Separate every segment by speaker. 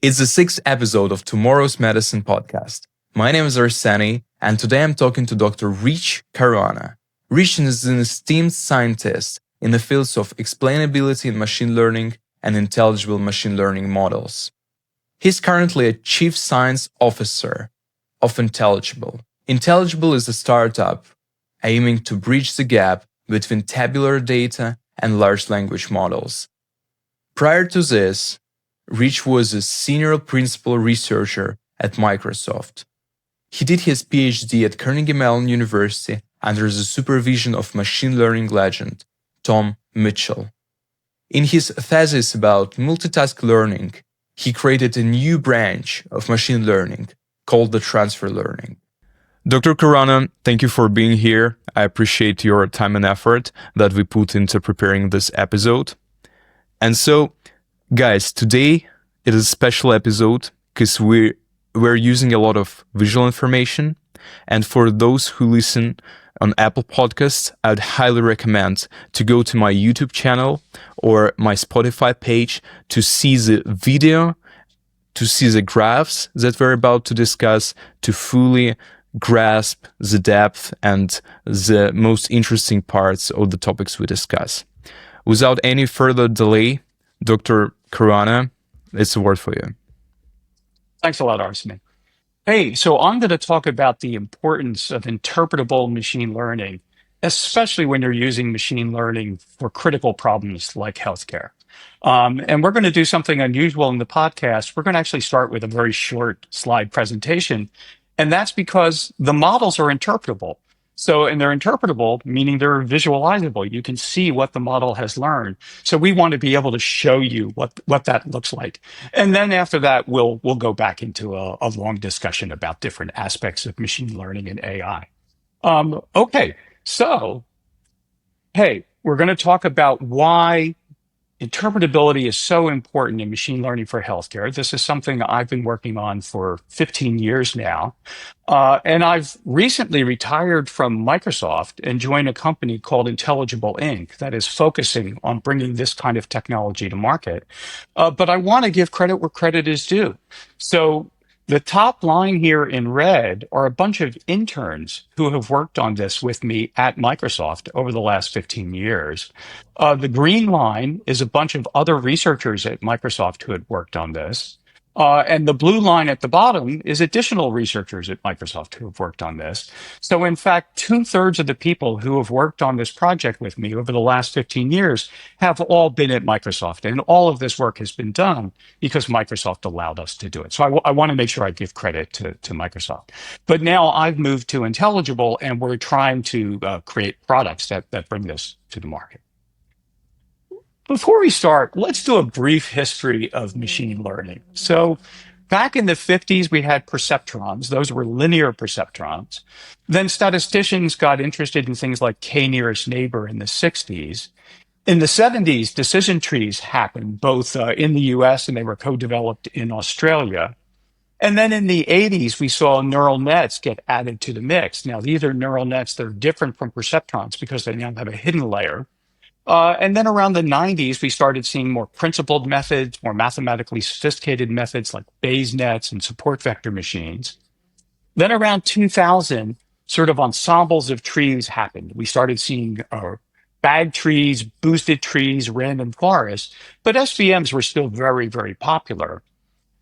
Speaker 1: It's the sixth episode of Tomorrow's Medicine podcast. My name is Arseni, and today I'm talking to Dr. Caruana. Rich is an esteemed scientist in the fields of explainability in machine learning and intelligible machine learning models. He's currently a Chief Science Officer of Intelligible. Intelligible is a startup aiming to bridge the gap between tabular data and large language models. Prior to this, Rich was a senior principal researcher at Microsoft. He did his PhD at Carnegie Mellon University under the supervision of machine learning legend Tom Mitchell. In his thesis about multitask learning, he created a new branch of machine learning called the transfer learning. Dr. Caruana, thank you for being here. I appreciate your time and effort that we put into preparing this episode. And so, guys, today it is a special episode because we're using a lot of visual information. And for those who listen on Apple Podcasts, I'd highly recommend to go to my YouTube channel or my Spotify page to see the video, to see the graphs that we're about to discuss, to fully grasp the depth and the most interesting parts of the topics we discuss. Without any further delay, Dr. Caruana, it's a word for you.
Speaker 2: Thanks a lot, Arsene. Hey, so I'm going to talk about the importance of interpretable machine learning, especially when you're using machine learning for critical problems like healthcare. And we're going to do something unusual in the podcast. We're going to actually start with a very short slide presentation, and that's because the models are interpretable. And they're interpretable, meaning they're visualizable. You can see what the model has learned. So we want to be able to show you what that looks like. And then after that, we'll go back into a long discussion about different aspects of machine learning and AI. Okay, so, hey, we're going to talk about why interpretability is so important in machine learning for healthcare. This is something I've been working on for 15 years now. And I've recently retired from Microsoft and joined a company called Intelligible Inc. that is focusing on bringing this kind of technology to market. But I want to give credit where credit is due. So the top line here in red are a bunch of interns who have worked on this with me at Microsoft over the last 15 years. The green line is a bunch of other researchers at Microsoft who had worked on this. And the blue line at the bottom is additional researchers at Microsoft who have worked on this. So in fact, 2/3 of the people who have worked on this project with me over the last 15 years have all been at Microsoft. And all of this work has been done because Microsoft allowed us to do it. So I want to make sure I give credit to Microsoft. But now I've moved to Intelligible, and we're trying to create products that bring this to the market. Before we start, let's do a brief history of machine learning. So back in the 50s, we had perceptrons. Those were linear perceptrons. Then statisticians got interested in things like k-nearest neighbor in the 60s. In the 70s, decision trees happened, both in the US and they were co-developed in Australia. And then in the 80s, we saw neural nets get added to the mix. Now, these are neural nets that are different from perceptrons because they now have a hidden layer. And then around the 90s, we started seeing more principled methods, more mathematically sophisticated methods like Bayes nets and support vector machines. Then around 2000, sort of ensembles of trees happened. We started seeing bag trees, boosted trees, random forests, but SVMs were still very, very popular.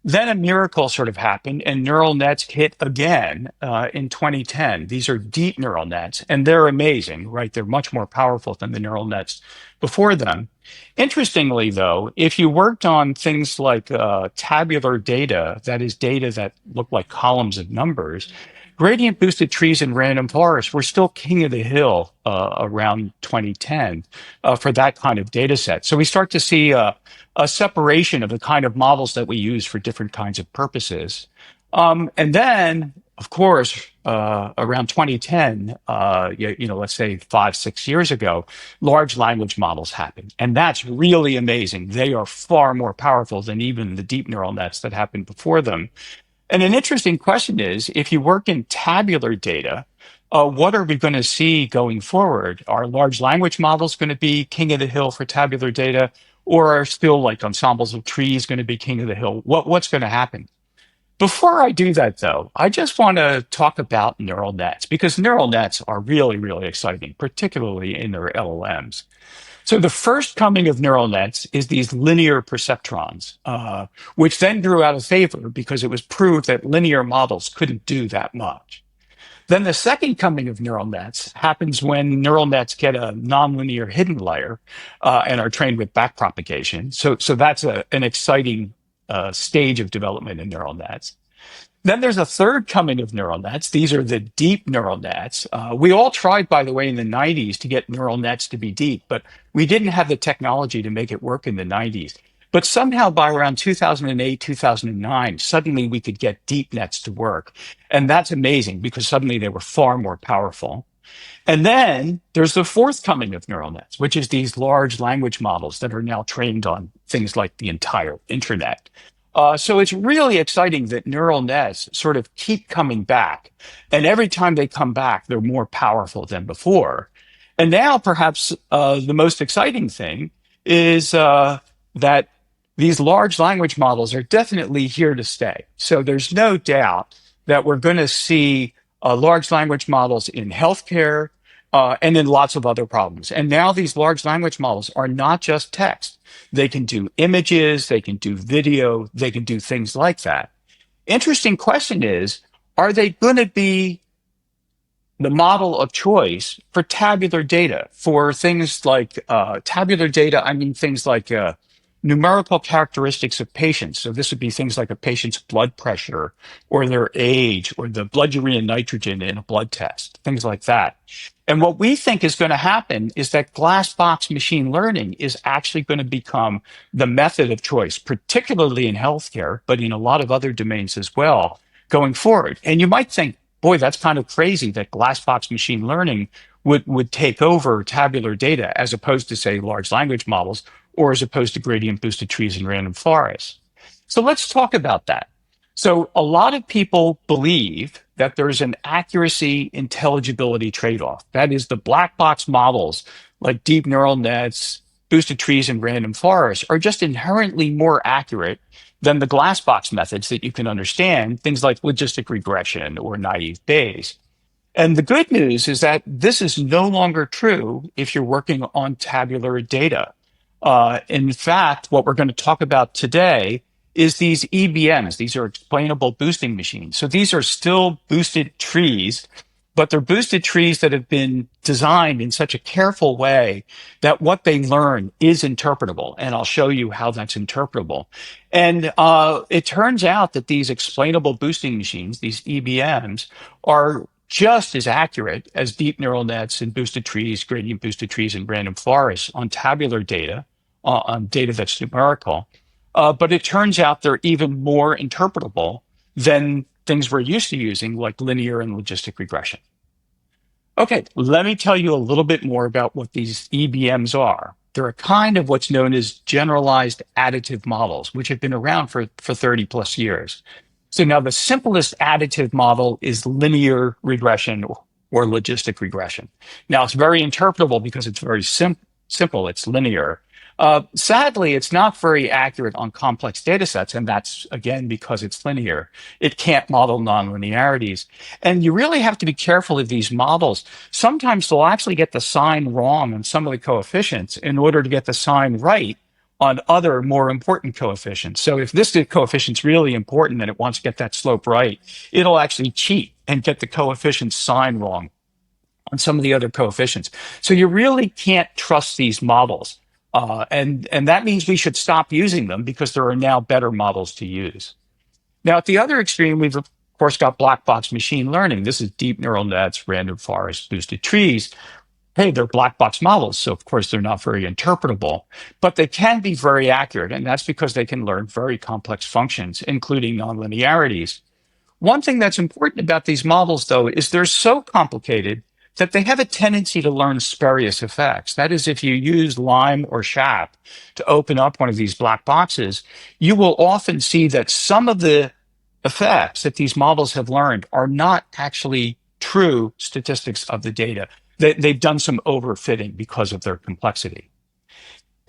Speaker 2: Then a miracle sort of happened, and neural nets hit again in 2010. These are deep neural nets, and they're amazing, right? They're much more powerful than the neural nets before them. Interestingly, though, if you worked on things like tabular data, that is data that look like columns of numbers, gradient boosted trees and random forests were still king of the hill around 2010 for that kind of data set. So we start to see a separation of the kind of models that we use for different kinds of purposes. And then, of course, around 2010, let's say 5-6 years ago, large language models happened. And that's really amazing. They are far more powerful than even the deep neural nets that happened before them. And an interesting question is, if you work in tabular data, what are we going to see going forward? Are large language models going to be king of the hill for tabular data? Or are still like ensembles of trees going to be king of the hill? What's going to happen? Before I do that, though, I just want to talk about neural nets because neural nets are really, really exciting, particularly in their LLMs. So the first coming of neural nets is these linear perceptrons, which then grew out of favor because it was proved that linear models couldn't do that much. Then the second coming of neural nets happens when neural nets get a nonlinear hidden layer and are trained with backpropagation. So that's an exciting stage of development in neural nets. Then there's a third coming of neural nets. These are the deep neural nets. We all tried, by the way, in the 90s to get neural nets to be deep, but we didn't have the technology to make it work in the 90s. But somehow by around 2008, 2009, suddenly we could get deep nets to work. And that's amazing because suddenly they were far more powerful. And then there's the forthcoming of neural nets, which is these large language models that are now trained on things like the entire internet. So it's really exciting that neural nets sort of keep coming back. And every time they come back, they're more powerful than before. And now perhaps the most exciting thing is that these large language models are definitely here to stay. So there's no doubt that we're going to see large language models in healthcare and in lots of other problems. And now these large language models are not just text. They can do images, they can do video, they can do things like that. Interesting question is, are they going to be the model of choice for tabular data, for things like tabular data? I mean, things like numerical characteristics of patients. So this would be things like a patient's blood pressure or their age or the blood urea nitrogen in a blood test, things like that. And what we think is going to happen is that glass box machine learning is actually going to become the method of choice, particularly in healthcare, but in a lot of other domains as well going forward. And you might think, boy, that's kind of crazy that glass box machine learning would take over tabular data as opposed to, say, large language models or as opposed to gradient boosted trees and random forests. So let's talk about that. So a lot of people believe that there's an accuracy intelligibility trade-off. That is, the black box models like deep neural nets, boosted trees, and random forests are just inherently more accurate than the glass box methods that you can understand, things like logistic regression or naive Bayes. And the good news is that this is no longer true if you're working on tabular data. In fact, what we're going to talk about today is these EBMs. These are explainable boosting machines. So these are still boosted trees, but they're boosted trees that have been designed in such a careful way that what they learn is interpretable. And I'll show you how that's interpretable. And it turns out that these explainable boosting machines, these EBMs, are just as accurate as deep neural nets and boosted trees, gradient boosted trees, and random forests on tabular data, on data that's numerical. But it turns out they're even more interpretable than things we're used to using, like linear and logistic regression. Okay, let me tell you a little bit more about what these EBMs are. They're a kind of what's known as generalized additive models, which have been around for 30 plus years. So now the simplest additive model is linear regression or logistic regression. Now it's very interpretable because it's very simple, it's linear. Sadly, it's not very accurate on complex data sets, and that's, again, because it's linear. It can't model nonlinearities. And you really have to be careful of these models. Sometimes they'll actually get the sign wrong on some of the coefficients in order to get the sign right on other more important coefficients. So if this coefficient's really important and it wants to get that slope right, it'll actually cheat and get the coefficient sign wrong on some of the other coefficients. So you really can't trust these models. And that means we should stop using them because there are now better models to use. Now, at the other extreme, we've, of course, got black box machine learning. This is deep neural nets, random forests, boosted trees. Hey, they're black box models, so of course they're not very interpretable, but they can be very accurate, and that's because they can learn very complex functions, including nonlinearities. One thing that's important about these models, though, is they're so complicated that they have a tendency to learn spurious effects. That is, if you use Lime or SHAP to open up one of these black boxes, you will often see that some of the effects that these models have learned are not actually true statistics of the data. They've done some overfitting because of their complexity.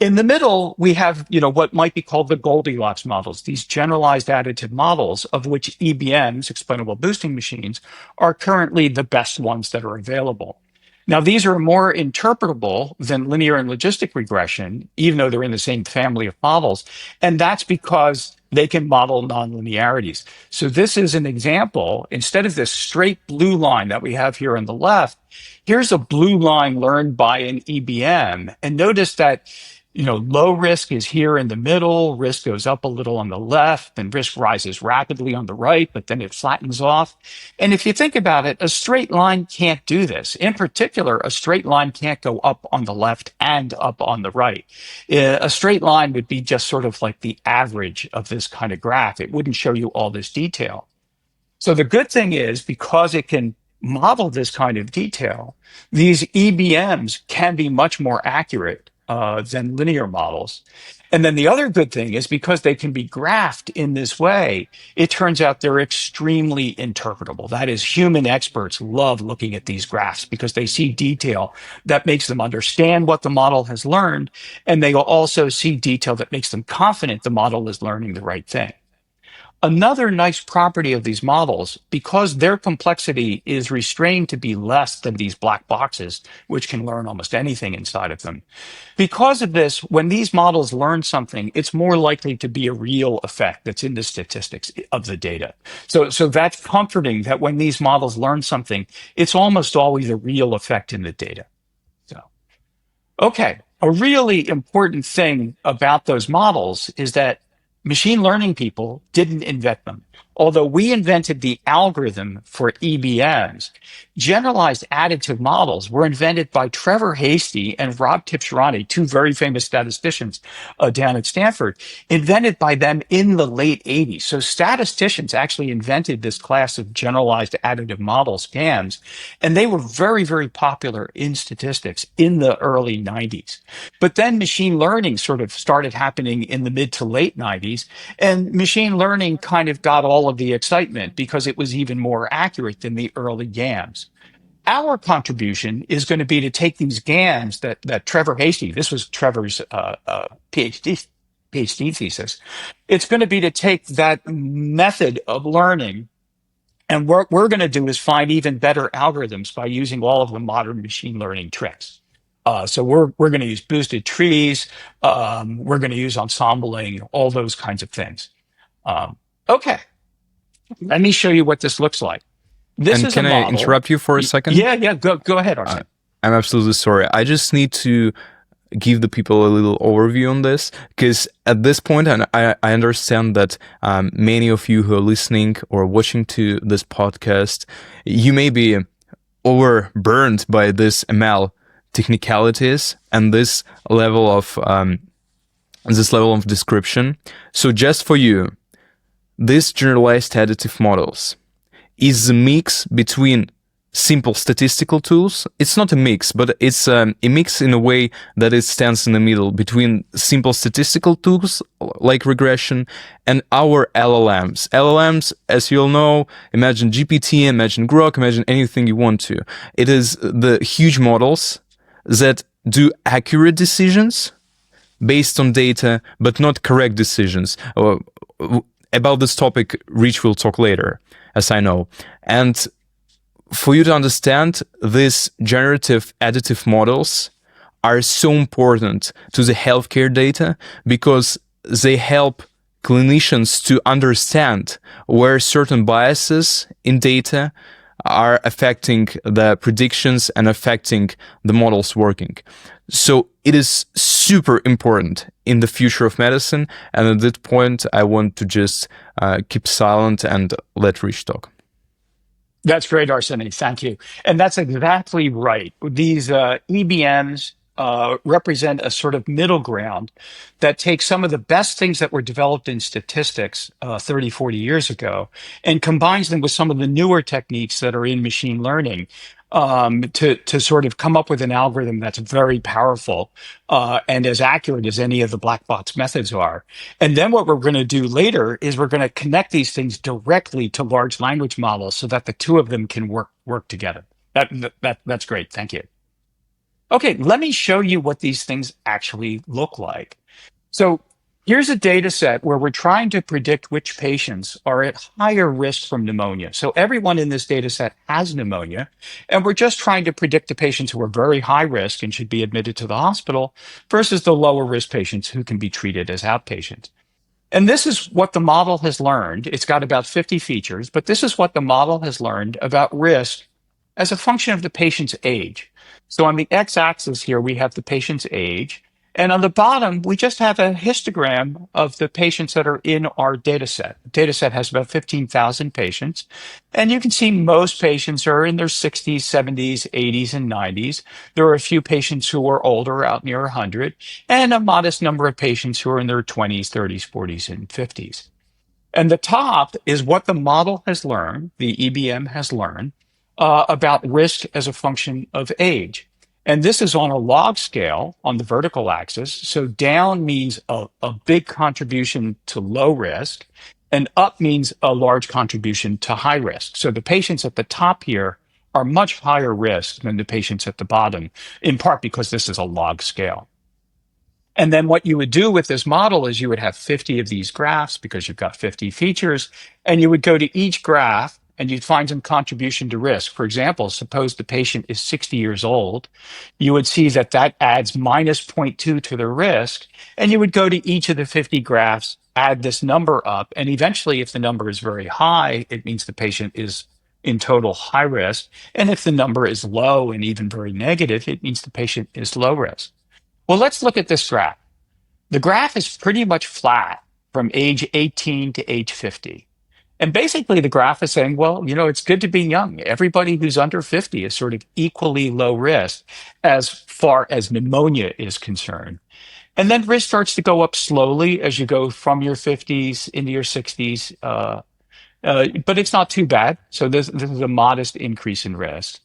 Speaker 2: In the middle, we have, what might be called the Goldilocks models, these generalized additive models of which EBMs, explainable boosting machines, are currently the best ones that are available. Now, these are more interpretable than linear and logistic regression, even though they're in the same family of models. And that's because they can model nonlinearities. So this is an example. Instead of this straight blue line that we have here on the left, here's a blue line learned by an EBM. And notice that low risk is here in the middle, risk goes up a little on the left, and risk rises rapidly on the right, but then it flattens off. And if you think about it, a straight line can't do this. In particular, a straight line can't go up on the left and up on the right. A straight line would be just sort of like the average of this kind of graph. It wouldn't show you all this detail. So the good thing is, because it can model this kind of detail, these EBMs can be much more accurate than linear models. And then the other good thing is, because they can be graphed in this way, it turns out they're extremely interpretable. That is, human experts love looking at these graphs because they see detail that makes them understand what the model has learned, and they will also see detail that makes them confident the model is learning the right thing. Another nice property of these models, because their complexity is restrained to be less than these black boxes, which can learn almost anything inside of them. Because of this, when these models learn something, it's more likely to be a real effect that's in the statistics of the data. So that's comforting, that when these models learn something, it's almost always a real effect in the data. So, okay, a really important thing about those models is that machine learning people didn't invent them. Although we invented the algorithm for EBMs, generalized additive models were invented by Trevor Hastie and Rob Tibshirani, two very famous statisticians down at Stanford, invented by them in the late 80s. So statisticians actually invented this class of generalized additive models, GAMs, and they were very, very popular in statistics in the early 90s. But then machine learning sort of started happening in the mid to late 90s, and machine learning kind of got all of the excitement because it was even more accurate than the early GAMs. Our contribution is going to be to take these GAMs that Trevor Hastie, this was Trevor's PhD thesis, it's going to be to take that method of learning, and what we're going to do is find even better algorithms by using all of the modern machine learning tricks. So we're going to use boosted trees. We're going to use ensembling, all those kinds of things. Okay, let me show you what this looks like. This
Speaker 1: And
Speaker 2: is a
Speaker 1: can I
Speaker 2: model.
Speaker 1: interrupt you for a second?
Speaker 2: Yeah. Go ahead, Arsene.
Speaker 1: I'm absolutely sorry. I just need to give the people a little overview on this, because at this point, and I understand that many of you who are listening or watching to this podcast, you may be overburned by this ML technicalities and this level of description. So just for you, these generalized additive models is a mix between simple statistical tools. It's not a mix, but it's a mix in a way that it stands in the middle between simple statistical tools like regression and our LLMs. LLMs, as you all know, imagine GPT, imagine Grok, imagine anything you want to. It is the huge models that do accurate decisions based on data, but not correct decisions. About this topic, Rich will talk later, as I know. And for you to understand, these generative additive models are so important to the healthcare data because they help clinicians to understand where certain biases in data are affecting the predictions and affecting the models working. So it is super important in the future of medicine. And at that point, I want to just keep silent and let Rich talk.
Speaker 2: That's great, Arsene. Thank you. And that's exactly right. These EBMs represent a sort of middle ground that takes some of the best things that were developed in statistics 30, 40 years ago and combines them with some of the newer techniques that are in machine learning to sort of come up with an algorithm that's very powerful and as accurate as any of the black box methods are. And then what we're going to do later is we're going to connect these things directly to large language models so that the two of them can work together. That's great. Thank you. Okay, let me show you what these things actually look like. So here's a data set where we're trying to predict which patients are at higher risk from pneumonia. So everyone in this data set has pneumonia, and we're just trying to predict the patients who are very high risk and should be admitted to the hospital versus the lower risk patients who can be treated as outpatients. And this is what the model has learned. It's got about 50 features, but this is what the model has learned about risk as a function of the patient's age. So on the x-axis here, we have the patient's age. And on the bottom, we just have a histogram of the patients that are in our data set. The data set has about 15,000 patients. And you can see most patients are in their 60s, 70s, 80s, and 90s. There are a few patients who are older, out near 100, and a modest number of patients who are in their 20s, 30s, 40s, and 50s. And the top is what the model has learned, the EBM has learned, about risk as a function of age. And this is on a log scale on the vertical axis. So down means a big contribution to low risk, and up means a large contribution to high risk. So the patients at the top here are much higher risk than the patients at the bottom, in part because this is a log scale. And then what you would do with this model is you would have 50 of these graphs because you've got 50 features, and you would go to each graph and you'd find some contribution to risk. For example, suppose the patient is 60 years old, you would see that that adds minus zero point 0.2 to the risk, and you would go to each of the 50 graphs, add this number up, and eventually if the number is very high, it means the patient is in total high risk. And if the number is low and even very negative, it means the patient is low risk. Well, let's look at this graph. The graph is pretty much flat from age 18 to age 50. And basically, the graph is saying, well, it's good to be young. Everybody who's under 50 is sort of equally low risk as far as pneumonia is concerned. And then risk starts to go up slowly as you go from your 50s into your 60s. But it's not too bad. So this is a modest increase in risk.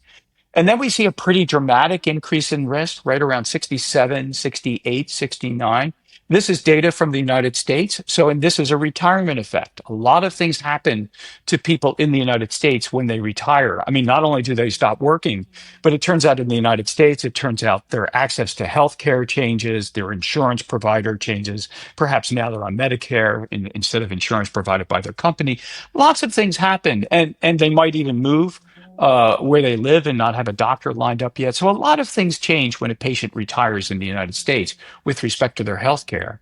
Speaker 2: And then we see a pretty dramatic increase in risk right around 67, 68, 69. This is data from the United States. And this is a retirement effect. A lot of things happen to people in the United States when they retire. I mean, not only do they stop working, but it turns out in the United States, it turns out their access to healthcare changes, their insurance provider changes. Perhaps now they're on Medicare instead of insurance provided by their company. Lots of things happen, and they might even move where they live and not have a doctor lined up yet. So a lot of things change when a patient retires in the United States with respect to their health care.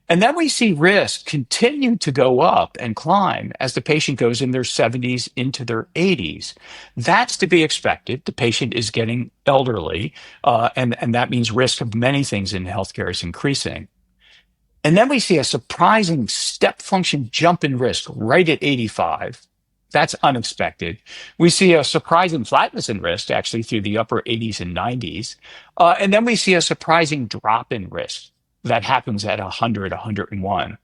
Speaker 2: And then we see risk continue to go up and climb as the patient goes in their 70s into their 80s. That's to be expected. The patient is getting elderly, and that means risk of many things in healthcare is increasing. And then we see a surprising step function jump in risk right at 85. That's unexpected. We see a surprising flatness in risk actually through the upper 80s and 90s. And then we see a surprising drop in risk that happens at 100, 101.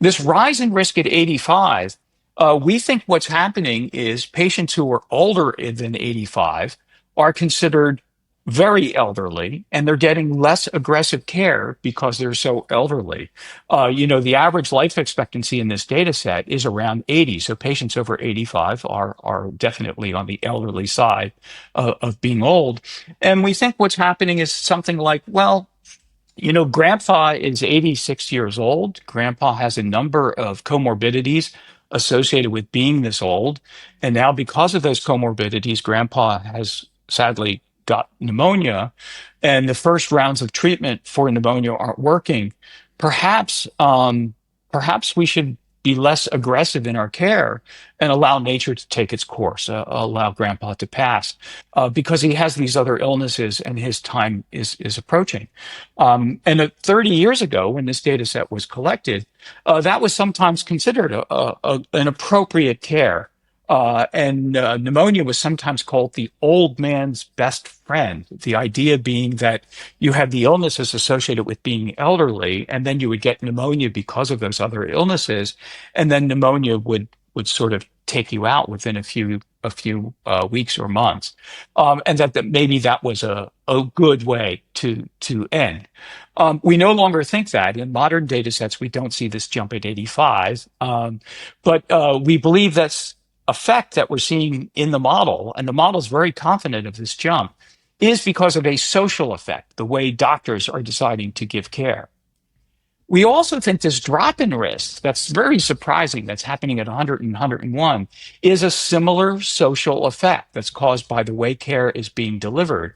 Speaker 2: This rise in risk at 85, we think what's happening is patients who are older than 85 are considered very elderly, and they're getting less aggressive care because they're so elderly. The average life expectancy in this data set is around 80. So patients over 85 are definitely on the elderly side of being old. And we think what's happening is something like, well, grandpa is 86 years old. Grandpa has a number of comorbidities associated with being this old. And now, because of those comorbidities, grandpa has sadly got pneumonia, and the first rounds of treatment for pneumonia aren't working. Perhaps we should be less aggressive in our care and allow nature to take its course, allow grandpa to pass, because he has these other illnesses and his time is approaching. And 30 years ago, when this data set was collected, that was sometimes considered an appropriate care. And pneumonia was sometimes called the old man's best friend. The idea being that you have the illnesses associated with being elderly, and then you would get pneumonia because of those other illnesses, and then pneumonia would sort of take you out within a few weeks or months, and that maybe that was a good way to end. We no longer think that. In modern data sets, we don't see this jump at 85, but we believe that's effect that we're seeing in the model, and the model is very confident of this jump, is because of a social effect, the way doctors are deciding to give care. We also think this drop in risk, that's very surprising, that's happening at 100 and 101, is a similar social effect that's caused by the way care is being delivered.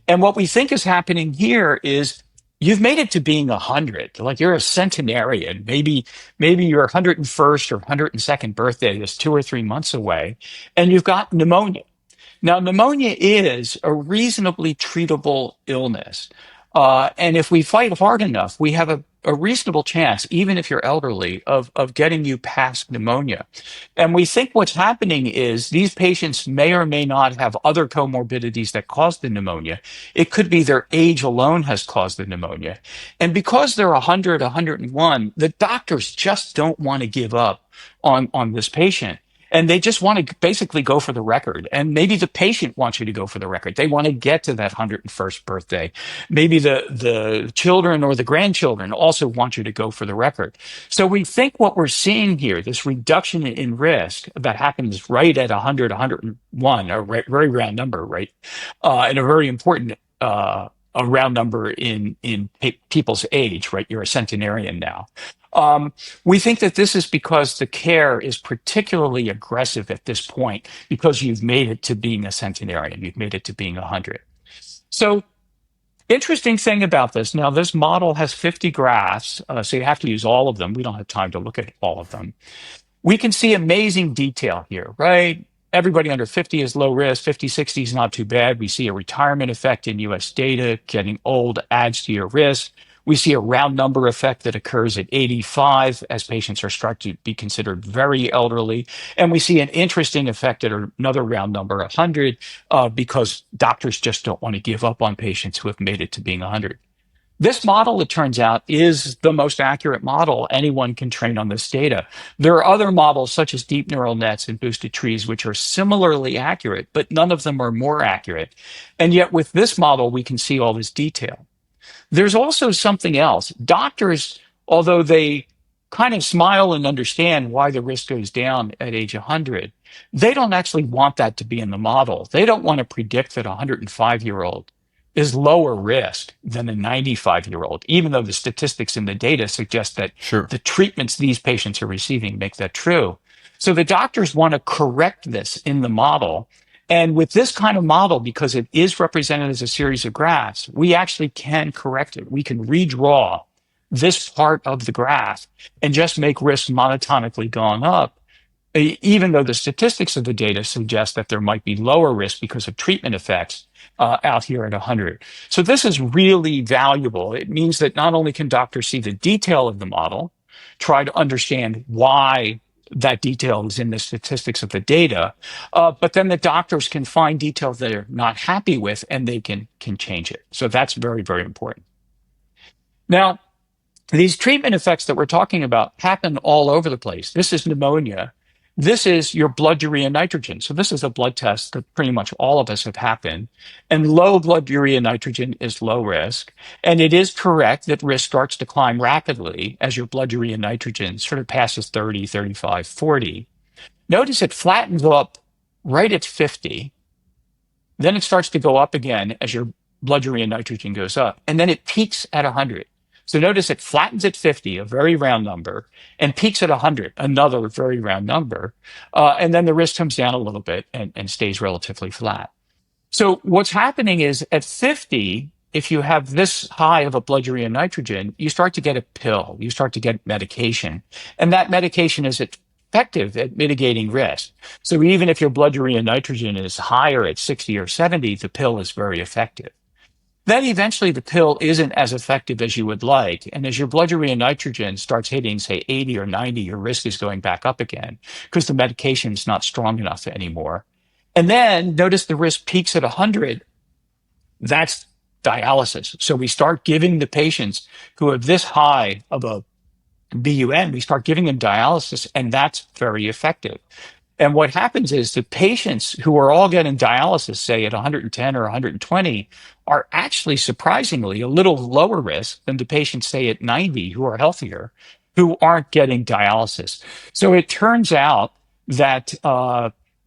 Speaker 2: And what we think is happening here is you've made it to being 100, like you're a centenarian. Maybe your 101st or 102nd birthday is 2 or 3 months away, and you've got pneumonia. Now, pneumonia is a reasonably treatable illness. And if we fight hard enough, we have a reasonable chance, even if you're elderly, of getting you past pneumonia. And we think what's happening is these patients may or may not have other comorbidities that cause the pneumonia. It could be their age alone has caused the pneumonia. And because they're 100, 101, the doctors just don't want to give up on this patient. And they just want to basically go for the record. And maybe the patient wants you to go for the record. They want to get to that 101st birthday. Maybe the children or the grandchildren also want you to go for the record. So we think what we're seeing here, this reduction in risk that happens right at 100, 101, a very round number, right? And a very important a round number in people's age, right? You're a centenarian now. We think that this is because the care is particularly aggressive at this point because you've made it to being a centenarian, you've made it to being 100. So, interesting thing about this, now this model has 50 graphs, so you have to use all of them. We don't have time to look at all of them. We can see amazing detail here, right? Everybody under 50 is low risk, 50, 60 is not too bad. We see a retirement effect in US data. Getting old adds to your risk. We see a round number effect that occurs at 85 as patients are starting to be considered very elderly. And we see an interesting effect at another round number, 100, because doctors just don't want to give up on patients who have made it to being 100. This model, it turns out, is the most accurate model anyone can train on this data. There are other models such as deep neural nets and boosted trees, which are similarly accurate, but none of them are more accurate. And yet with this model, we can see all this detail. There's also something else. Doctors, although they kind of smile and understand why the risk goes down at age 100, they don't actually want that to be in the model. They don't want to predict that a 105-year-old is lower risk than a 95-year-old, even though the statistics in the data suggest that
Speaker 1: Sure.
Speaker 2: the treatments these patients are receiving make that true. So the doctors want to correct this in the model. And with this kind of model, because it is represented as a series of graphs, we actually can correct it. We can redraw this part of the graph and just make risk monotonically going up, even though the statistics of the data suggest that there might be lower risk because of treatment effects out here at 100. So this is really valuable. It means that not only can doctors see the detail of the model, try to understand why that detail is in the statistics of the data, but then the doctors can find details that they're not happy with and they can change it. So that's very, very important. Now, these treatment effects that we're talking about happen all over the place. This is pneumonia. This is your blood urea nitrogen. So this is a blood test that pretty much all of us have happened. And low blood urea nitrogen is low risk. And it is correct that risk starts to climb rapidly as your blood urea nitrogen sort of passes 30, 35, 40. Notice it flattens up right at 50. Then it starts to go up again as your blood urea nitrogen goes up. And then it peaks at 100. So notice it flattens at 50, a very round number, and peaks at 100, another very round number. And then the risk comes down a little bit and stays relatively flat. So what's happening is at 50, if you have this high of a blood urea nitrogen, you start to get a pill, you start to get medication. And that medication is effective at mitigating risk. So even if your blood urea nitrogen is higher at 60 or 70, the pill is very effective. Then eventually the pill isn't as effective as you would like. And as your blood urea nitrogen starts hitting, say, 80 or 90, your risk is going back up again because the medication is not strong enough anymore. And then notice the risk peaks at 100. That's dialysis. So we start giving the patients who have this high of a BUN, we start giving them dialysis, and that's very effective. And what happens is the patients who are all getting dialysis, say at 110 or 120, are actually surprisingly a little lower risk than the patients, say at 90, who are healthier, who aren't getting dialysis. So it turns out that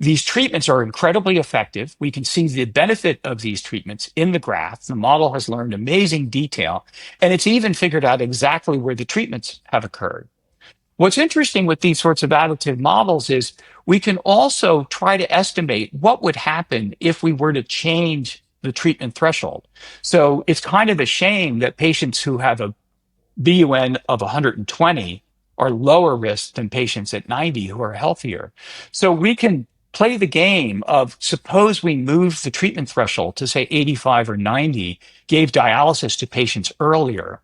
Speaker 2: these treatments are incredibly effective. We can see the benefit of these treatments in the graph. The model has learned amazing detail, and it's even figured out exactly where the treatments have occurred. What's interesting with these sorts of additive models is we can also try to estimate what would happen if we were to change the treatment threshold. So it's kind of a shame that patients who have a BUN of 120 are lower risk than patients at 90 who are healthier. So we can play the game of suppose we move the treatment threshold to say 85 or 90, gave dialysis to patients earlier.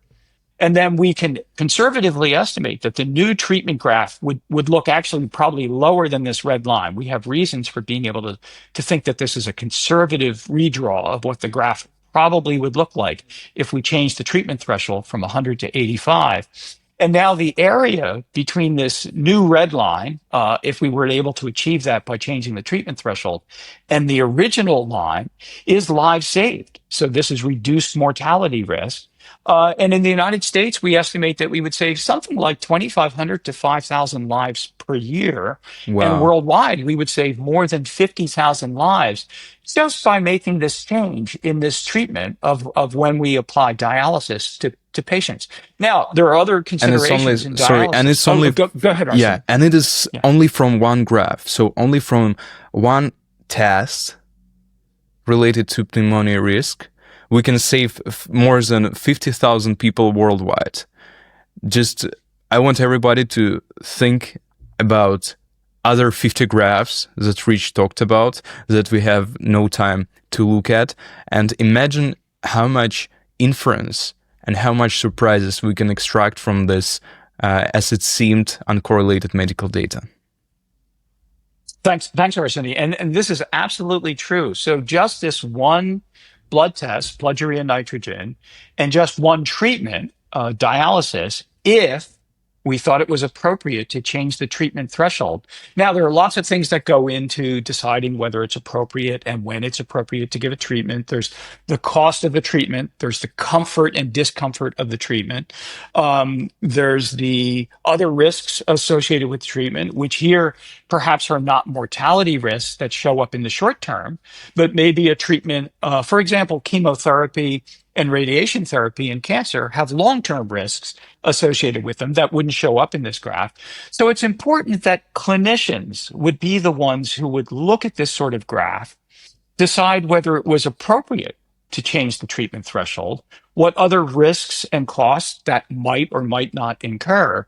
Speaker 2: And then we can conservatively estimate that the new treatment graph would look actually probably lower than this red line. We have reasons for being able to think that this is a conservative redraw of what the graph probably would look like if we change the treatment threshold from 100 to 85. And now the area between this new red line, if we were able to achieve that by changing the treatment threshold, and the original line is lives saved. So this is reduced mortality risk. And in the United States, we estimate that we would save something like 2,500 to 5,000 lives per year. And
Speaker 1: Wow.
Speaker 2: worldwide, we would save more than 50,000 lives just by making this change in this treatment of when we apply dialysis to patients. Now, there are other
Speaker 1: And it's only,
Speaker 2: considerations in
Speaker 1: sorry, and
Speaker 2: dialysis.
Speaker 1: it's only,
Speaker 2: Go ahead,
Speaker 1: yeah,
Speaker 2: Arsene.
Speaker 1: and it is
Speaker 2: Yeah.
Speaker 1: only from one graph. So only from one test related to pneumonia risk, we can save more than 50,000 people worldwide. Just, I want everybody to think about other 50 graphs that Rich talked about that we have no time to look at, and imagine how much inference and how much surprises we can extract from this, as it seemed, uncorrelated medical data.
Speaker 2: Thanks, Arsene. And this is absolutely true. So just this one blood test, blood urea nitrogen, and just one treatment, dialysis, if we thought it was appropriate to change the treatment threshold. Now, there are lots of things that go into deciding whether it's appropriate and when it's appropriate to give a treatment. There's the cost of the treatment. There's the comfort and discomfort of the treatment. There's the other risks associated with treatment, which here perhaps are not mortality risks that show up in the short term, but maybe a treatment, for example, chemotherapy and radiation therapy in cancer have long-term risks associated with them that wouldn't show up in this graph. So it's important that clinicians would be the ones who would look at this sort of graph, decide whether it was appropriate to change the treatment threshold, what other risks and costs that might or might not incur.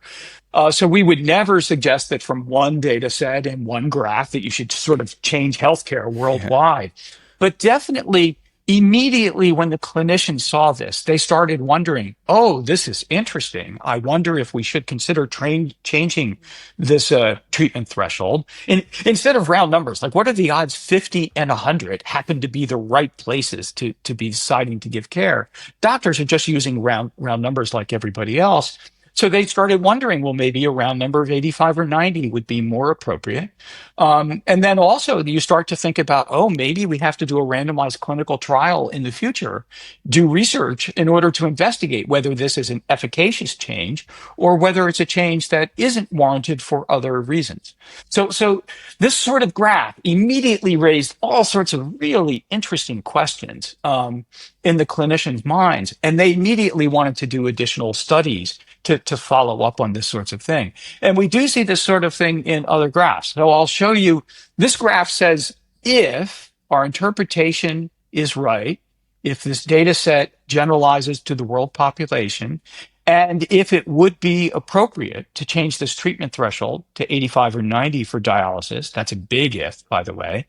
Speaker 2: So we would never suggest that from one data set and one graph that you should sort of change healthcare
Speaker 1: Yeah.
Speaker 2: worldwide. But definitely, immediately when the clinicians saw this, they started wondering, oh, this is interesting. I wonder if we should consider changing this treatment threshold. And instead of round numbers, like what are the odds 50 and 100 happen to be the right places to be deciding to give care? Doctors are just using round numbers like everybody else. So they started wondering, well, maybe a round number of 85 or 90 would be more appropriate. And then also you start to think about, oh, maybe we have to do a randomized clinical trial in the future, do research in order to investigate whether this is an efficacious change or whether it's a change that isn't warranted for other reasons. So this sort of graph immediately raised all sorts of really interesting questions in the clinicians' minds, and they immediately wanted to do additional studies to follow up on this sorts of thing. And we do see this sort of thing in other graphs. So I'll show you, this graph says if our interpretation is right, if this data set generalizes to the world population, and if it would be appropriate to change this treatment threshold to 85 or 90 for dialysis, that's a big if, by the way,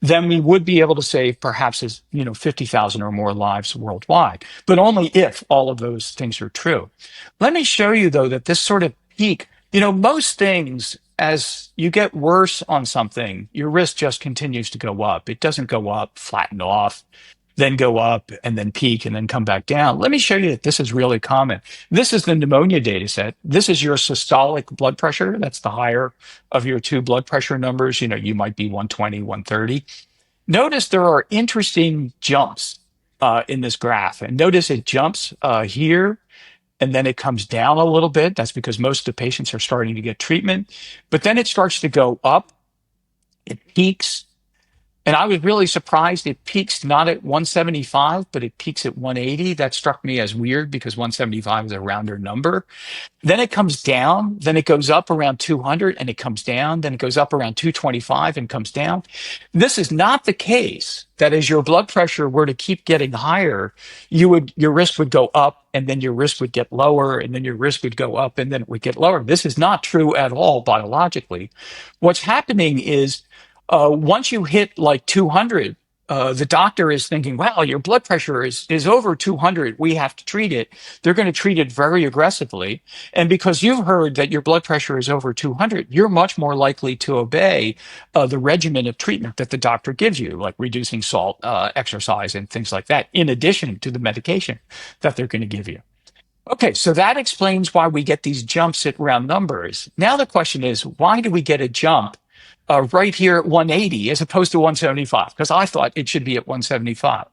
Speaker 2: then we would be able to save perhaps 50,000 or more lives worldwide, but only if all of those things are true. Let me show you, though, that this sort of peak, most things, as you get worse on something, your risk just continues to go up. It doesn't go up, flatten off, then go up and then peak and then come back down. Let me show you that this is really common. This is the pneumonia data set. This is your systolic blood pressure. That's the higher of your two blood pressure numbers. You might be 120, 130. Notice there are interesting jumps in this graph. And notice it jumps here and then it comes down a little bit. That's because most of the patients are starting to get treatment. But then it starts to go up It peaks, and I was really surprised. It peaks not at 175, but it peaks at 180. That struck me as weird because 175 is a rounder number. Then it comes down, then it goes up around 200 and it comes down, then it goes up around 225 and comes down. This is not the case that as your blood pressure were to keep getting higher, your risk would go up and then your risk would get lower and then your risk would go up and then it would get lower. This is not true at all biologically. What's happening is once you hit like 200, the doctor is thinking, wow, your blood pressure is over 200. We have to treat it. They're going to treat it very aggressively. And because you've heard that your blood pressure is over 200, you're much more likely to obey the regimen of treatment that the doctor gives you, like reducing salt, exercise, and things like that, in addition to the medication that they're going to give you. Okay, so that explains why we get these jumps at round numbers. Now the question is, why do we get a jump right here at 180 as opposed to 175? Because I thought it should be at 175.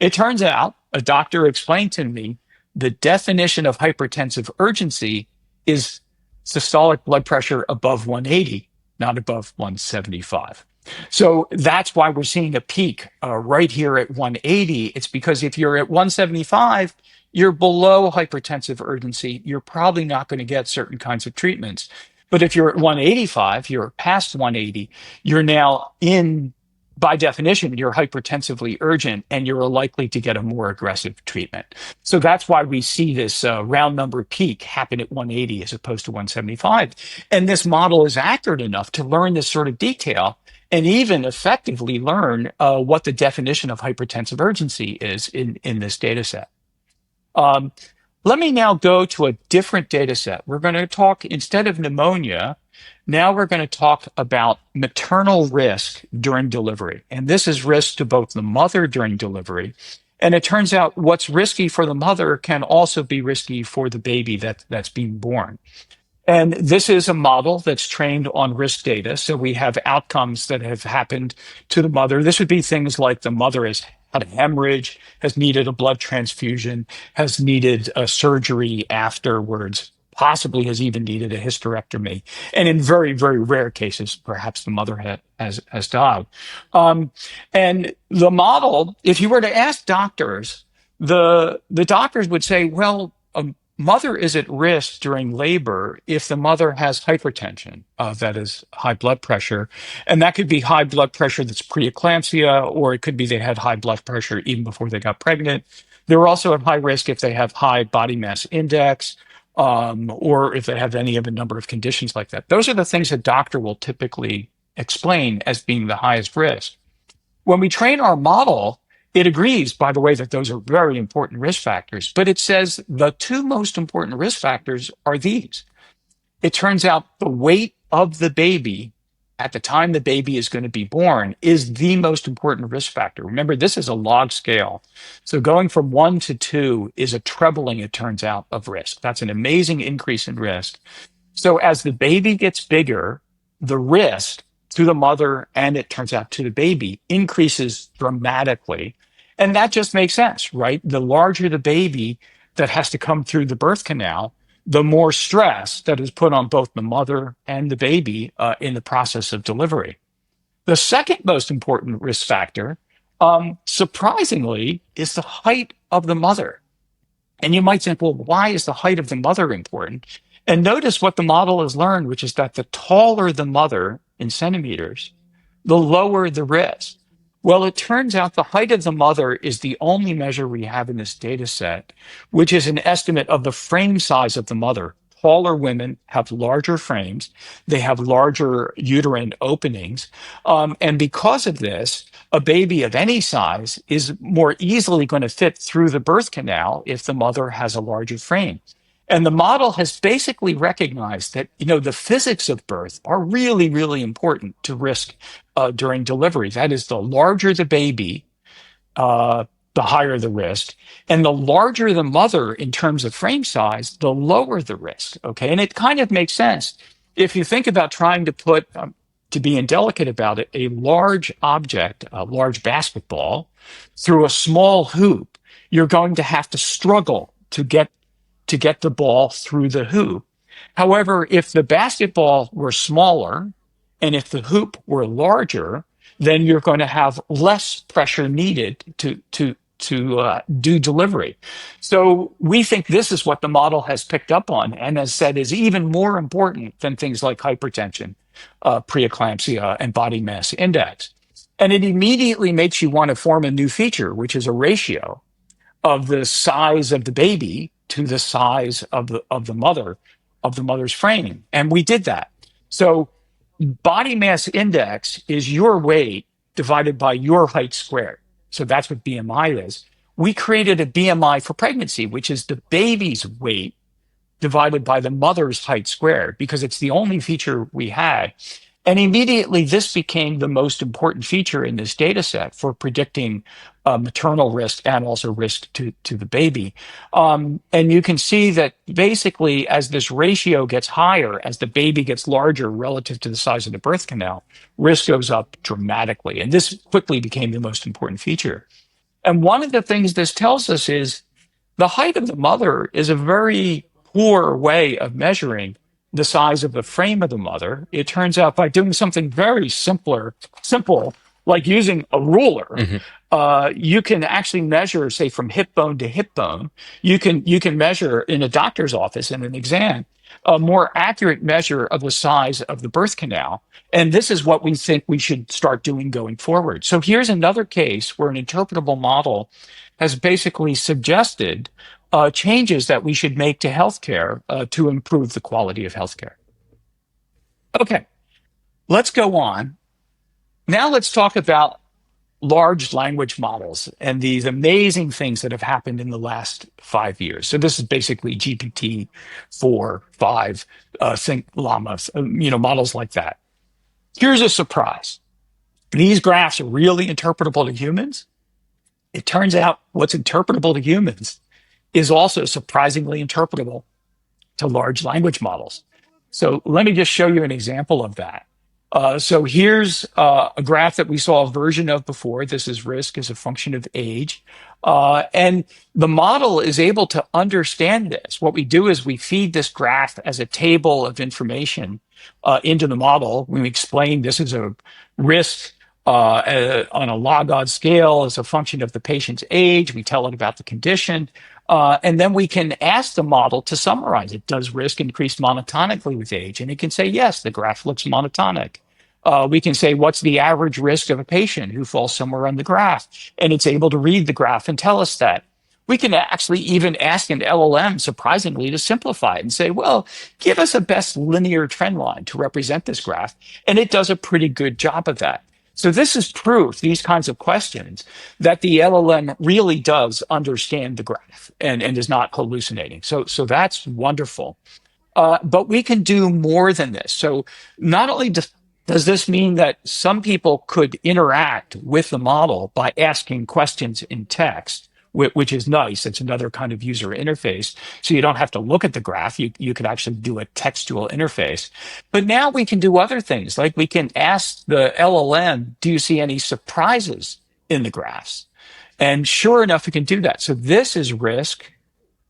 Speaker 2: It turns out, a doctor explained to me, the definition of hypertensive urgency is systolic blood pressure above 180, not above 175. So that's why we're seeing a peak right here at 180. It's because if you're at 175, you're below hypertensive urgency. You're probably not going to get certain kinds of treatments. But if you're at 185, you're past 180, you're now in, by definition, you're hypertensively urgent and you're likely to get a more aggressive treatment. So that's why we see this round number peak happen at 180 as opposed to 175. And this model is accurate enough to learn this sort of detail and even effectively learn what the definition of hypertensive urgency is in this data set. Let me now go to a different data set. We're going to talk, instead of pneumonia, now we're going to talk about maternal risk during delivery. And this is risk to both the mother during delivery. And it turns out what's risky for the mother can also be risky for the baby that's being born. And this is a model that's trained on risk data. So we have outcomes that have happened to the mother. This would be things like the mother has had a hemorrhage, has needed a blood transfusion, has needed a surgery afterwards, possibly has even needed a hysterectomy. And in very, very rare cases, perhaps the mother has died. And the model, if you were to ask doctors, the doctors would say, well, mother is at risk during labor if the mother has hypertension, that is high blood pressure. And that could be high blood pressure that's preeclampsia, or it could be they had high blood pressure even before they got pregnant. They're also at high risk if they have high body mass index, or if they have any of a number of conditions like that. Those are the things a doctor will typically explain as being the highest risk. When we train our model, it agrees, by the way, that those are very important risk factors, but it says the two most important risk factors are these. It turns out the weight of the baby at the time the baby is going to be born is the most important risk factor. Remember, this is a log scale. So going from 1 to 2 is a trebling, it turns out, of risk. That's an amazing increase in risk. So as the baby gets bigger, the risk to the mother and it turns out to the baby increases dramatically. And that just makes sense, right? The larger the baby that has to come through the birth canal, the more stress that is put on both the mother and the baby in the process of delivery. The second most important risk factor, surprisingly, is the height of the mother. And you might think, well, why is the height of the mother important? And notice what the model has learned, which is that the taller the mother in centimeters, the lower the risk. Well, it turns out the height of the mother is the only measure we have in this data set, which is an estimate of the frame size of the mother. Taller women have larger frames. They have larger uterine openings. And because of this, a baby of any size is more easily going to fit through the birth canal if the mother has a larger frame. And the model has basically recognized that, the physics of birth are really, really important to risk during delivery. That is, the larger the baby, the higher the risk. And the larger the mother in terms of frame size, the lower the risk. Okay. And it kind of makes sense. If you think about trying to put, to be indelicate about it, a large object, a large basketball, through a small hoop, you're going to have to struggle to get the ball through the hoop. However, if the basketball were smaller And if the hoop were larger, then you're going to have less pressure needed to do delivery. So we think this is what the model has picked up on and has said is even more important than things like hypertension, preeclampsia, and body mass index. And it immediately makes you want to form a new feature, which is a ratio of the size of the baby to the size of the mother's frame. And we did that. So body mass index is your weight divided by your height squared. So that's what BMI is. We created a BMI for pregnancy, which is the baby's weight divided by the mother's height squared, because it's the only feature we had. And immediately this became the most important feature in this data set for predicting maternal risk and also risk to the baby. And you can see that basically as this ratio gets higher, as the baby gets larger relative to the size of the birth canal, risk goes up dramatically. And this quickly became the most important feature. And one of the things this tells us is the height of the mother is a very poor way of measuring the size of the frame of the mother. It turns out by doing something very simple, like using a ruler, you can actually measure, say, from hip bone to hip bone. You can measure in a doctor's office in an exam a more accurate measure of the size of the birth canal. And this is what we think we should start doing going forward. So here's another case where an interpretable model has basically suggested changes that we should make to healthcare to improve the quality of healthcare. Okay, let's go on. Now let's talk about large language models and these amazing things that have happened in the last 5 years. So this is basically GPT-4, 5, Think Llamas, models like that. Here's a surprise. These graphs are really interpretable to humans. It turns out what's interpretable to humans is also surprisingly interpretable to large language models. So let me just show you an example of that. So here's a graph that we saw a version of before. This is risk as a function of age. And the model is able to understand this. What we do is we feed this graph as a table of information into the model. We explain this is a risk on a log odd scale as a function of the patient's age. We tell it about the condition. And then we can ask the model to summarize it. Does risk increase monotonically with age? And it can say, yes, the graph looks monotonic. We can say, what's the average risk of a patient who falls somewhere on the graph? And it's able to read the graph and tell us that. We can actually even ask an LLM, surprisingly, to simplify it and say, well, give us a best linear trend line to represent this graph. And it does a pretty good job of that. So this is proof, these kinds of questions, that the LLM really does understand the graph and is not hallucinating. So that's wonderful. But we can do more than this. So not only does this mean that some people could interact with the model by asking questions in text, which is nice. It's another kind of user interface. So you don't have to look at the graph. You can actually do a textual interface. But now we can do other things, like we can ask the LLM, do you see any surprises in the graphs? And sure enough, we can do that. So this is risk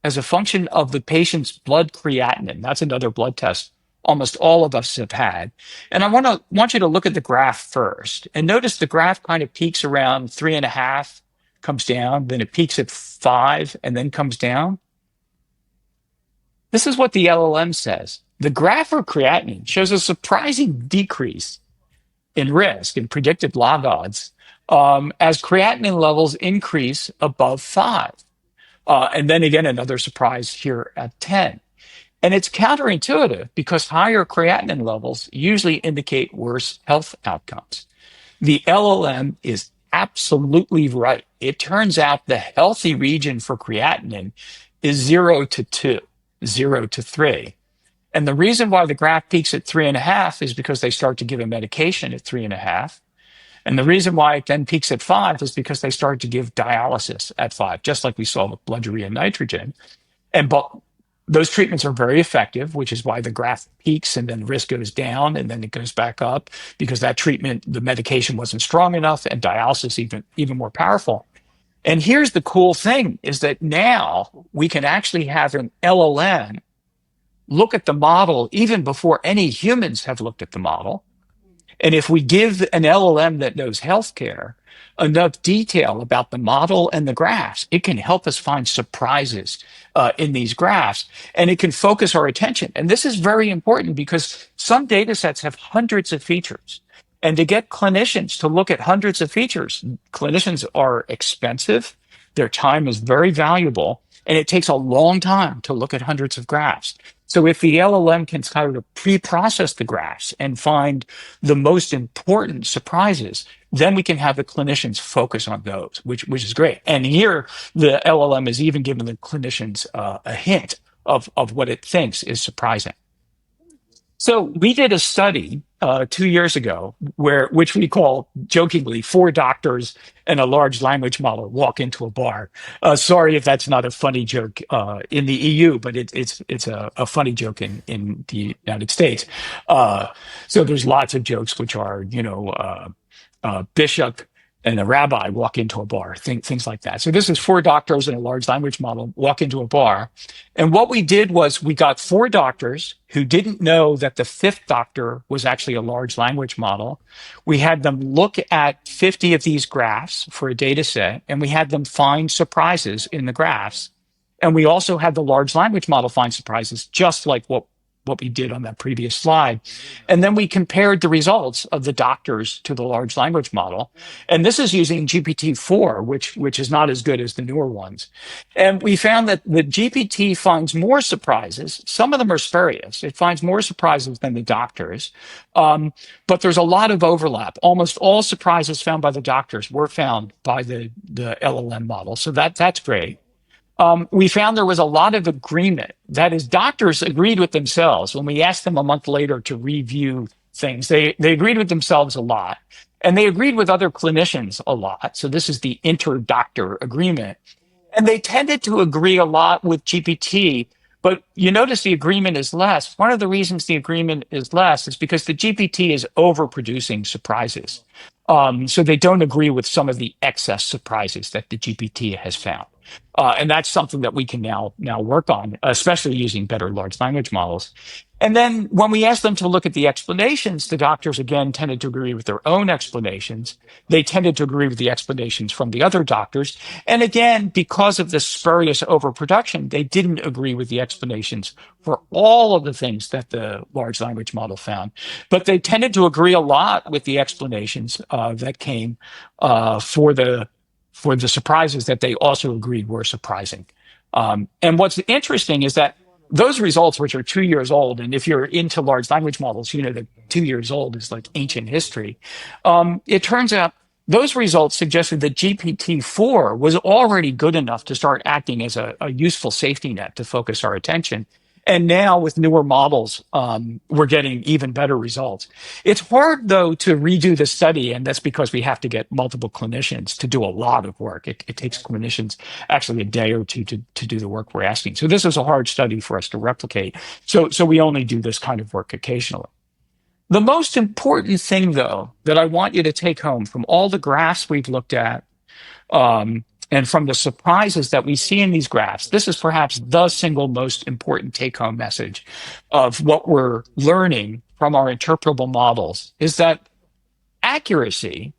Speaker 2: as a function of the patient's blood creatinine. That's another blood test almost all of us have had. And I want you to look at the graph first. And notice the graph kind of peaks around 3.5, comes down, then it peaks at 5, and then comes down. This is what the LLM says. The graph for creatinine shows a surprising decrease in risk in predicted log odds as creatinine levels increase above 5. And then again, another surprise here at 10. And it's counterintuitive because higher creatinine levels usually indicate worse health outcomes. The LLM is absolutely right. It turns out the healthy region for creatinine is 0 to 2, 0 to 3. And the reason why the graph peaks at 3.5 is because they start to give a medication at 3.5. And the reason why it then peaks at 5 is because they start to give dialysis at 5, just like we saw with blood urea nitrogen. And those treatments are very effective, which is why the graph peaks and then risk goes down and then it goes back up, because that treatment, the medication wasn't strong enough and dialysis even more powerful. And here's the cool thing is that now we can actually have an LLM look at the model even before any humans have looked at the model And if we give an LLM that knows healthcare enough detail about the model and the graphs, it can help us find surprises in these graphs, and it can focus our attention. And this is very important because some data sets have hundreds of features. And to get clinicians to look at hundreds of features, clinicians are expensive, their time is very valuable, and it takes a long time to look at hundreds of graphs. So if the LLM can kind of pre-process the graphs and find the most important surprises, then we can have the clinicians focus on those, which is great. And here, the LLM is even giving the clinicians a hint of what it thinks is surprising. So we did a study 2 years ago which we call jokingly four doctors and a large language model walk into a bar. Sorry if that's not a funny joke in the EU, but it's a funny joke in the United States. So there's lots of jokes which are, bishop and a rabbi walk into a bar, things like that. So this is four doctors and a large language model walk into a bar. And what we did was we got four doctors who didn't know that the fifth doctor was actually a large language model. We had them look at 50 of these graphs for a data set, and we had them find surprises in the graphs. And we also had the large language model find surprises, just like what we did on that previous slide. And then we compared the results of the doctors to the large language model. And this is using GPT-4, which is not as good as the newer ones. And we found that the GPT finds more surprises. Some of them are spurious. It finds more surprises than the doctors. But there's a lot of overlap. Almost all surprises found by the doctors were found by the LLM model. So that's great. We found there was a lot of agreement. That is, doctors agreed with themselves. When we asked them a month later to review things, they agreed with themselves a lot. And they agreed with other clinicians a lot. So this is the inter-doctor agreement. And they tended to agree a lot with GPT. But you notice the agreement is less. One of the reasons the agreement is less is because the GPT is overproducing surprises. So they don't agree with some of the excess surprises that the GPT has found. And that's something that we can now work on, especially using better large language models. And then when we asked them to look at the explanations, the doctors again tended to agree with their own explanations. They tended to agree with the explanations from the other doctors. And again, because of the spurious overproduction, they didn't agree with the explanations for all of the things that the large language model found. But they tended to agree a lot with the explanations that came for the surprises that they also agreed were surprising. And what's interesting is that those results, which are 2 years old, and if you're into large language models, you know that 2 years old is like ancient history. It turns out those results suggested that GPT-4 was already good enough to start acting as a useful safety net to focus our attention. And now with newer models, we're getting even better results. It's hard, though, to redo the study, and that's because we have to get multiple clinicians to do a lot of work. It takes clinicians actually a day or two to do the work we're asking. So this is a hard study for us to replicate. So we only do this kind of work occasionally. The most important thing, though, that I want you to take home from all the graphs we've looked at, and from the surprises that we see in these graphs, this is perhaps the single most important take-home message of what we're learning from our interpretable models, is that accuracy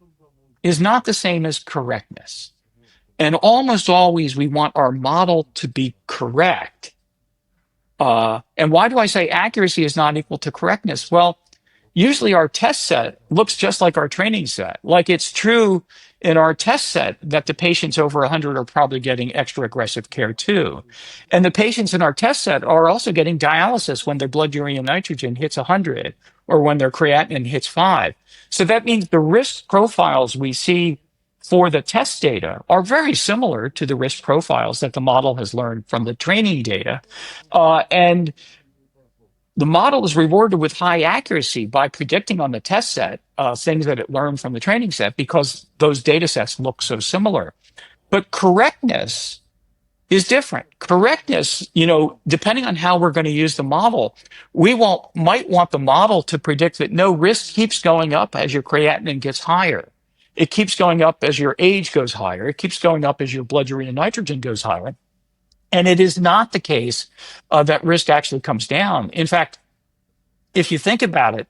Speaker 2: is not the same as correctness. And almost always we want our model to be correct. And why do I say accuracy is not equal to correctness? Well, usually our test set looks just like our training set. Like, it's true in our test set that the patients over 100 are probably getting extra aggressive care too. And the patients in our test set are also getting dialysis when their blood urea nitrogen hits 100 or when their creatinine hits 5. So that means the risk profiles we see for the test data are very similar to the risk profiles that the model has learned from the training data. And the model is rewarded with high accuracy by predicting on the test set things that it learned from the training set because those data sets look so similar. But correctness is different. Correctness, depending on how we're going to use the model, might want the model to predict that no, risk keeps going up as your creatinine gets higher. It keeps going up as your age goes higher. It keeps going up as your blood urea nitrogen goes higher. And it is not the case that risk actually comes down. In fact, if you think about it,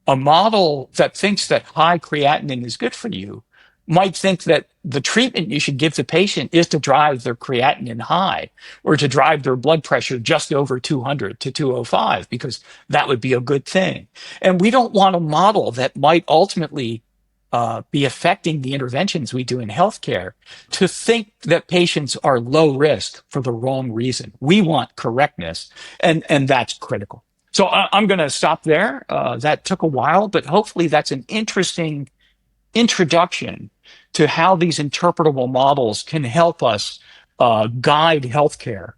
Speaker 2: A model that thinks that high creatinine is good for you might think that the treatment you should give the patient is to drive their creatinine high or to drive their blood pressure just over 200 to 205, because that would be a good thing. And we don't want a model that might ultimately be affecting the interventions we do in healthcare to think that patients are low risk for the wrong reason. We want correctness, and that's critical. So I'm going to stop there. That took a while, but hopefully that's an interesting introduction to how these interpretable models can help us guide healthcare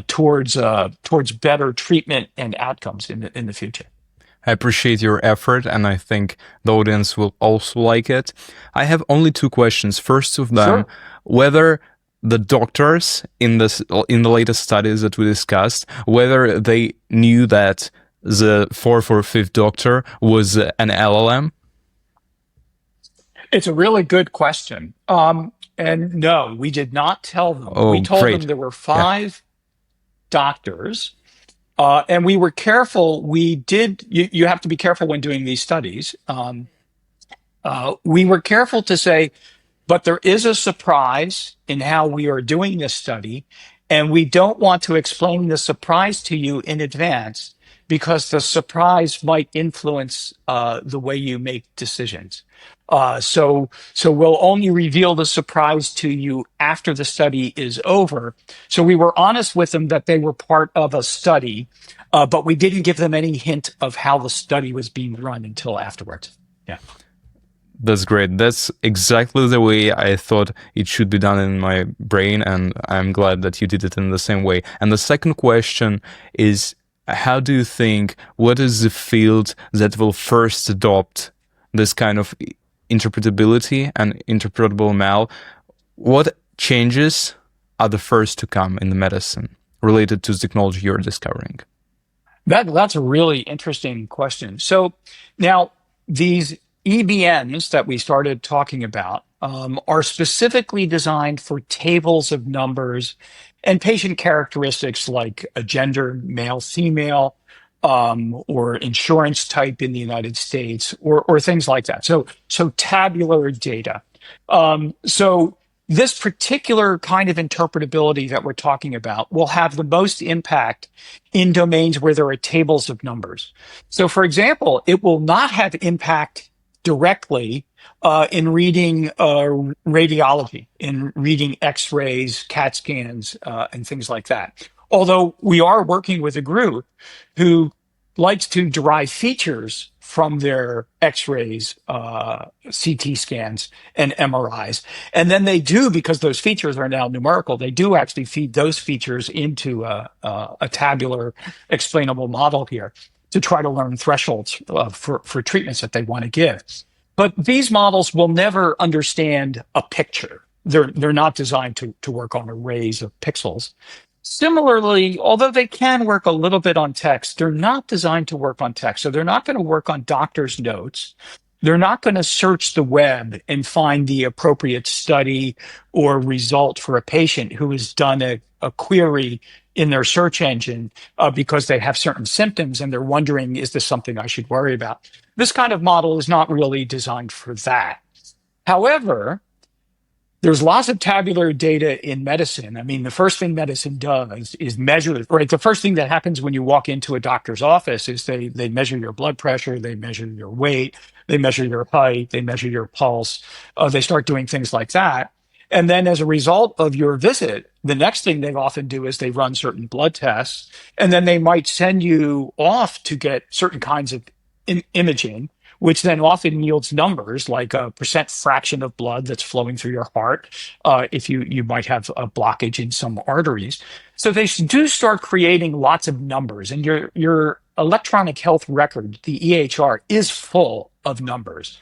Speaker 2: towards better treatment and outcomes in the future.
Speaker 1: I appreciate your effort, and I think the audience will also like it. I have only two questions. First of them,
Speaker 2: Sure.
Speaker 1: whether the doctors in the latest studies that we discussed, whether they knew that the fourth or fifth doctor was an LLM.
Speaker 2: It's a really good question. And no, we did not tell them. We
Speaker 1: Oh,
Speaker 2: told them
Speaker 1: great.
Speaker 2: there were
Speaker 1: Yeah.
Speaker 2: 5 doctors. And we were careful. You have to be careful when doing these studies. We were careful to say, but there is a surprise in how we are doing this study, and we don't want to explain the surprise to you in advance because the surprise might influence the way you make decisions. So we'll only reveal the surprise to you after the study is over. So we were honest with them that they were part of a study, but we didn't give them any hint of how the study was being run until afterwards. Yeah.
Speaker 1: That's great. That's exactly the way I thought it should be done in my brain, and I'm glad that you did it in the same way. And the second question is, how do you think, what is the field that will first adopt this kind of interpretability and interpretable ML? What changes are the first to come in the medicine related to the technology you're discovering?
Speaker 2: That's a really interesting question. So now these EBMs that we started talking about are specifically designed for tables of numbers and patient characteristics like a gender, male, female, or insurance type in the United States, or things like that. So tabular data. So this particular kind of interpretability that we're talking about will have the most impact in domains where there are tables of numbers. So, for example, it will not have impact directly in reading radiology, in reading X-rays, CAT scans, and things like that. Although we are working with a group who likes to derive features from their X-rays, CT scans, and MRIs. And then they do, because those features are now numerical, they do actually feed those features into a tabular explainable model here to try to learn thresholds for treatments that they want to give. But these models will never understand a picture. They're not designed to work on arrays of pixels. Similarly, although they can work a little bit on text, they're not designed to work on text. So they're not going to work on doctor's notes. They're not going to search the web and find the appropriate study or result for a patient who has done a query in their search engine because they have certain symptoms and they're wondering, is this something I should worry about? This kind of model is not really designed for that. However, there's lots of tabular data in medicine. I mean, the first thing medicine does is measure, right? The first thing that happens when you walk into a doctor's office is they measure your blood pressure, they measure your weight, they measure your height, they measure your pulse. They start doing things like that. And then as a result of your visit, the next thing they often do is they run certain blood tests, and then they might send you off to get certain kinds of imaging, which then often yields numbers like a percent fraction of blood that's flowing through your heart, if you might have a blockage in some arteries. So they do start creating lots of numbers, and your electronic health record, the EHR, is full of numbers.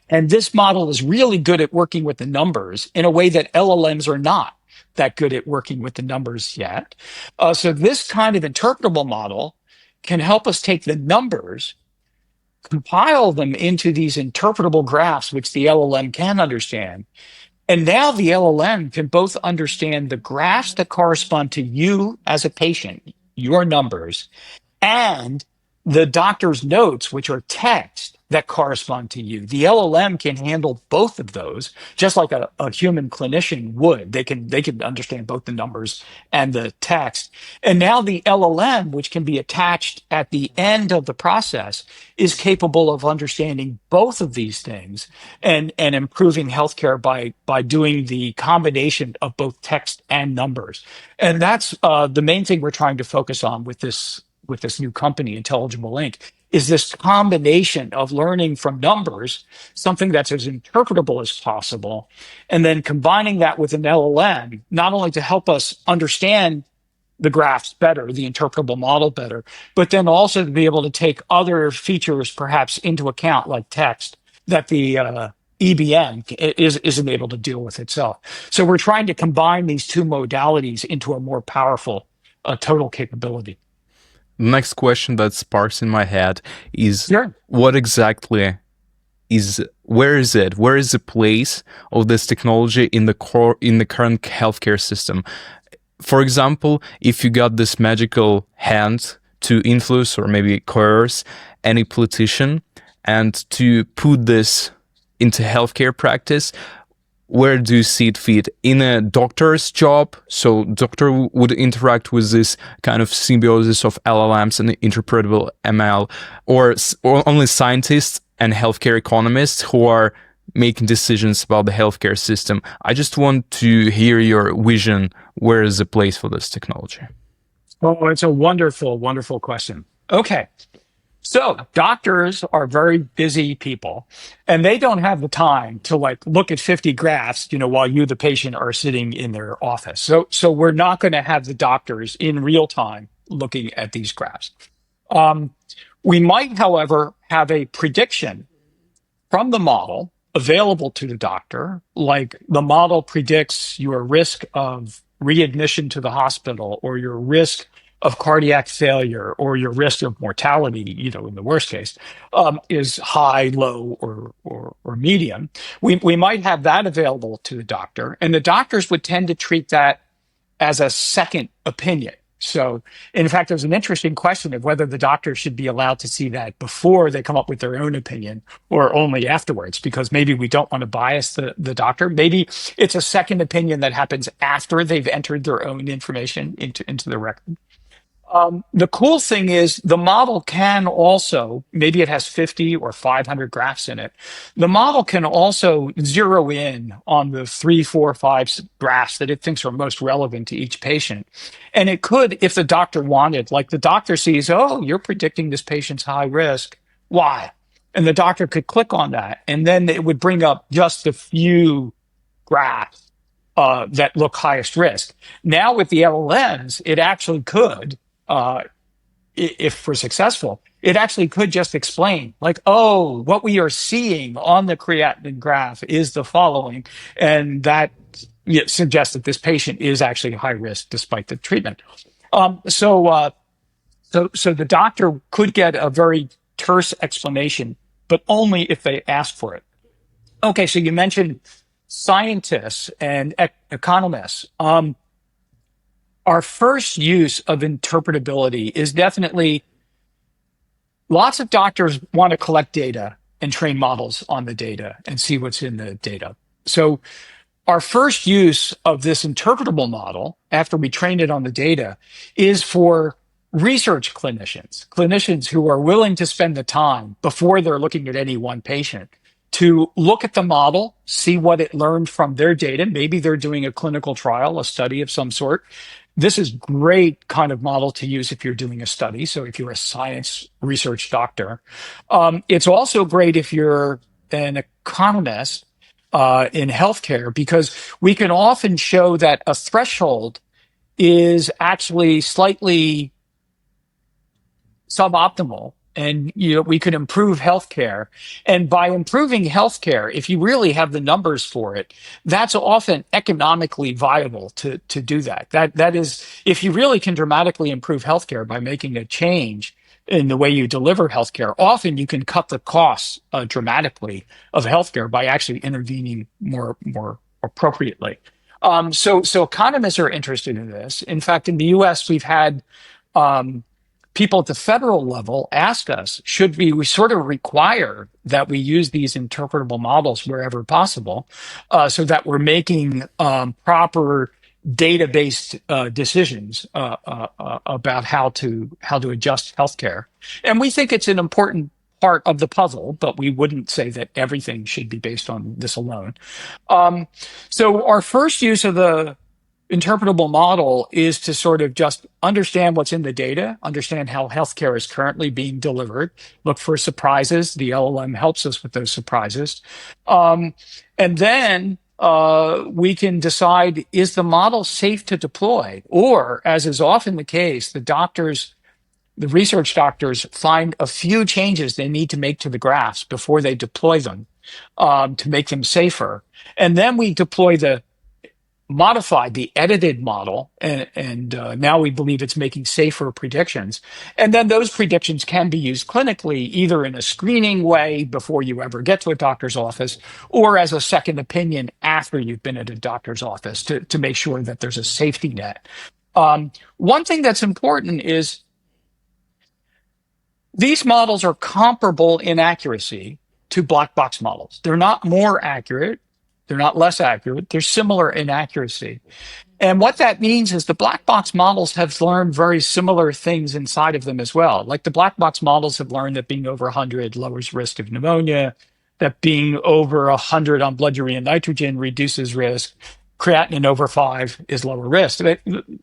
Speaker 2: And this model is really good at working with the numbers in a way that LLMs are not that good at working with the numbers yet. So this kind of interpretable model can help us take the numbers, compile them into these interpretable graphs, which the LLM can understand. And now the LLM can both understand the graphs that correspond to you as a patient, your numbers, and the doctor's notes, which are text that correspond to you. The LLM can handle both of those, just like a human clinician would. They can understand both the numbers and the text. And now the LLM, which can be attached at the end of the process, is capable of understanding both of these things and improving healthcare by doing the combination of both text and numbers. And that's the main thing we're trying to focus on with this new company, Intelligible Inc., is this combination of learning from numbers, something that's as interpretable as possible, and then combining that with an LLM, not only to help us understand the graphs better, the interpretable model better, but then also to be able to take other features perhaps into account, like text, that the EBM isn't able to deal with itself. So we're trying to combine these two modalities into a more powerful total capability.
Speaker 1: Next question that sparks in my head is
Speaker 2: Sure.
Speaker 1: what exactly where is it? Where is the place of this technology in the current healthcare system? For example, if you got this magical hand to influence or maybe coerce any politician and to put this into healthcare practice, where do you see it fit? In a doctor's job, so doctor would interact with this kind of symbiosis of LLMs and interpretable ML, or only scientists and healthcare economists who are making decisions about the healthcare system? I just want to hear your vision. Where is the place for this technology?
Speaker 2: Oh, it's a wonderful, wonderful question. Okay. So doctors are very busy people, and they don't have the time to like look at 50 graphs, while you, the patient, are sitting in their office. So we're not going to have the doctors in real time looking at these graphs. We might, however, have a prediction from the model available to the doctor, like the model predicts your risk of readmission to the hospital, or your risk of cardiac failure, or your risk of mortality, in the worst case, is high, low, or medium. We might have that available to the doctor, and the doctors would tend to treat that as a second opinion. So, in fact, there's an interesting question of whether the doctor should be allowed to see that before they come up with their own opinion or only afterwards, because maybe we don't want to bias the doctor. Maybe it's a second opinion that happens after they've entered their own information into the record. The cool thing is the model can also, maybe it has 50 or 500 graphs in it. The model can also zero in on the 3, 4, 5 graphs that it thinks are most relevant to each patient. And it could, if the doctor wanted, like the doctor sees, oh, you're predicting this patient's high risk. Why? And the doctor could click on that, and then it would bring up just a few graphs that look highest risk. Now with the LLMs, it actually could, if we're successful, it actually could just explain, like, oh, what we are seeing on the creatinine graph is the following, and that suggests that this patient is actually high risk despite the treatment. So the doctor could get a very terse explanation, but only if they ask for it. Okay, so you mentioned scientists and economists. Our first use of interpretability is definitely, lots of doctors want to collect data and train models on the data and see what's in the data. So our first use of this interpretable model, after we train it on the data, is for research clinicians who are willing to spend the time before they're looking at any one patient to look at the model, see what it learned from their data. Maybe they're doing a clinical trial, a study of some sort. This is great kind of model to use if you're doing a study. So if you're a science research doctor, it's also great if you're an economist in healthcare, because we can often show that a threshold is actually slightly suboptimal, and we could improve healthcare. And by improving healthcare, if you really have the numbers for it, that's often economically viable to do that. That is, if you really can dramatically improve healthcare by making a change in the way you deliver healthcare, often you can cut the costs dramatically of healthcare by actually intervening more appropriately. So economists are interested in this. In fact, in the U.S., we've had people at the federal level ask us, should we sort of require that we use these interpretable models wherever possible, so that we're making proper data-based decisions about how to adjust healthcare. And we think it's an important part of the puzzle, but we wouldn't say that everything should be based on this alone. So our first use of the interpretable model is to sort of just understand what's in the data, understand how healthcare is currently being delivered, look for surprises. The LLM helps us with those surprises. And then we can decide, is the model safe to deploy? Or, as is often the case, the research doctors find a few changes they need to make to the graphs before they deploy them to make them safer. And then we deploy the edited model, and now we believe it's making safer predictions. And then those predictions can be used clinically, either in a screening way before you ever get to a doctor's office, or as a second opinion after you've been at a doctor's office to make sure that there's a safety net. One thing that's important is these models are comparable in accuracy to black box models. They're not more accurate. They're not less accurate. They're similar in accuracy. And what that means is the black box models have learned very similar things inside of them as well. Like the black box models have learned that being over 100 lowers risk of pneumonia, that being over 100 on blood urea nitrogen reduces risk, creatinine over 5 is lower risk.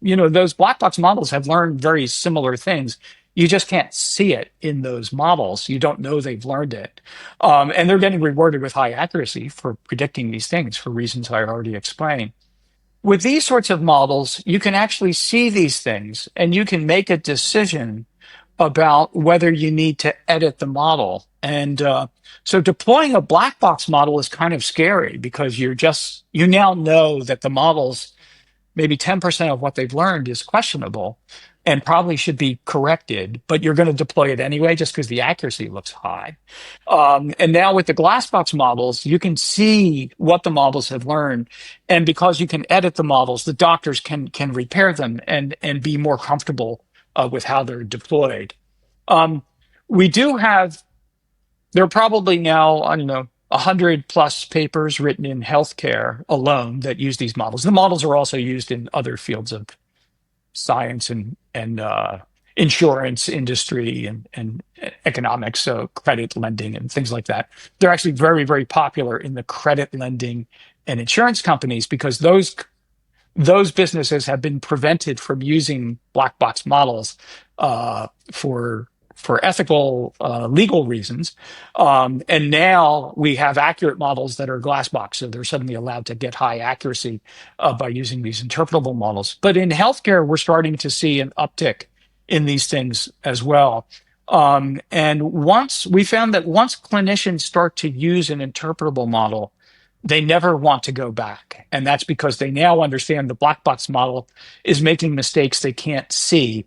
Speaker 2: Those black box models have learned very similar things. You just can't see it in those models. You don't know they've learned it. And they're getting rewarded with high accuracy for predicting these things for reasons I already explained. With these sorts of models, you can actually see these things and you can make a decision about whether you need to edit the model. And so deploying a black box model is kind of scary because you now know that the models, maybe 10% of what they've learned is questionable and probably should be corrected, but you're going to deploy it anyway just because the accuracy looks high. And now with the glass box models, you can see what the models have learned. And because you can edit the models, the doctors can repair them and be more comfortable with how they're deployed. There are probably now, 100 plus papers written in healthcare alone that use these models. The models are also used in other fields of science and insurance industry and economics, so credit lending and things like that. They're actually very, very popular in the credit lending and insurance companies because those businesses have been prevented from using black box models for ethical, legal reasons. And now we have accurate models that are glass box, so they're suddenly allowed to get high accuracy by using these interpretable models. But in healthcare, we're starting to see an uptick in these things as well. And we found that once clinicians start to use an interpretable model, they never want to go back. And that's because they now understand the black box model is making mistakes they can't see.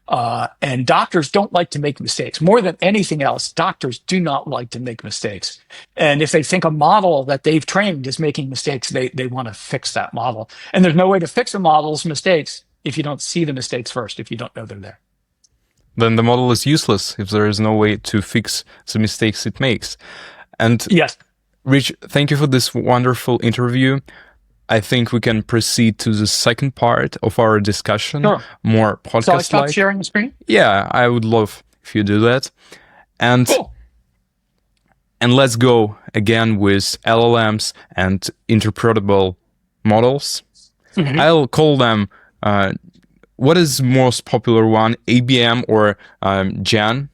Speaker 2: And doctors don't like to make mistakes. More than anything else, doctors do not like to make mistakes. And if they think a model that they've trained is making mistakes, they want to fix that model. And there's no way to fix a model's mistakes if you don't see the mistakes first, if you don't know they're there.
Speaker 1: Then the model is useless if there is no way to fix the mistakes it makes. And
Speaker 2: yes.
Speaker 1: Rich, thank you for this wonderful interview. I think we can proceed to the second part of our discussion,
Speaker 2: Sure.
Speaker 1: More podcast-like.
Speaker 2: So I stop sharing the screen?
Speaker 1: Yeah, I would love if you do that. And
Speaker 2: cool.
Speaker 1: And let's go again with LLMs and interpretable models. Mm-hmm. I'll call them, what is the most popular one, EBM or GAN?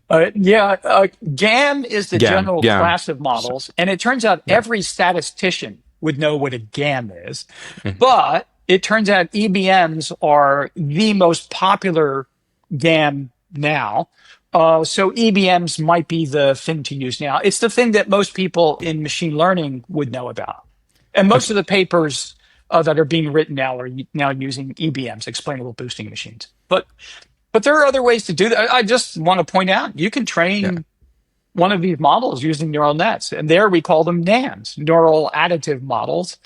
Speaker 2: GAM is the general class of models, and it turns out every statistician would know what a GAM is. Mm-hmm. But it turns out EBMs are the most popular GAM now. So EBMs might be the thing to use now. It's the thing that most people in machine learning would know about. And most of the papers that are being written now are now using EBMs, explainable boosting machines. But there are other ways to do that. I just want to point out, you can train one of these models using neural nets. And there we call them NAMs, neural additive models.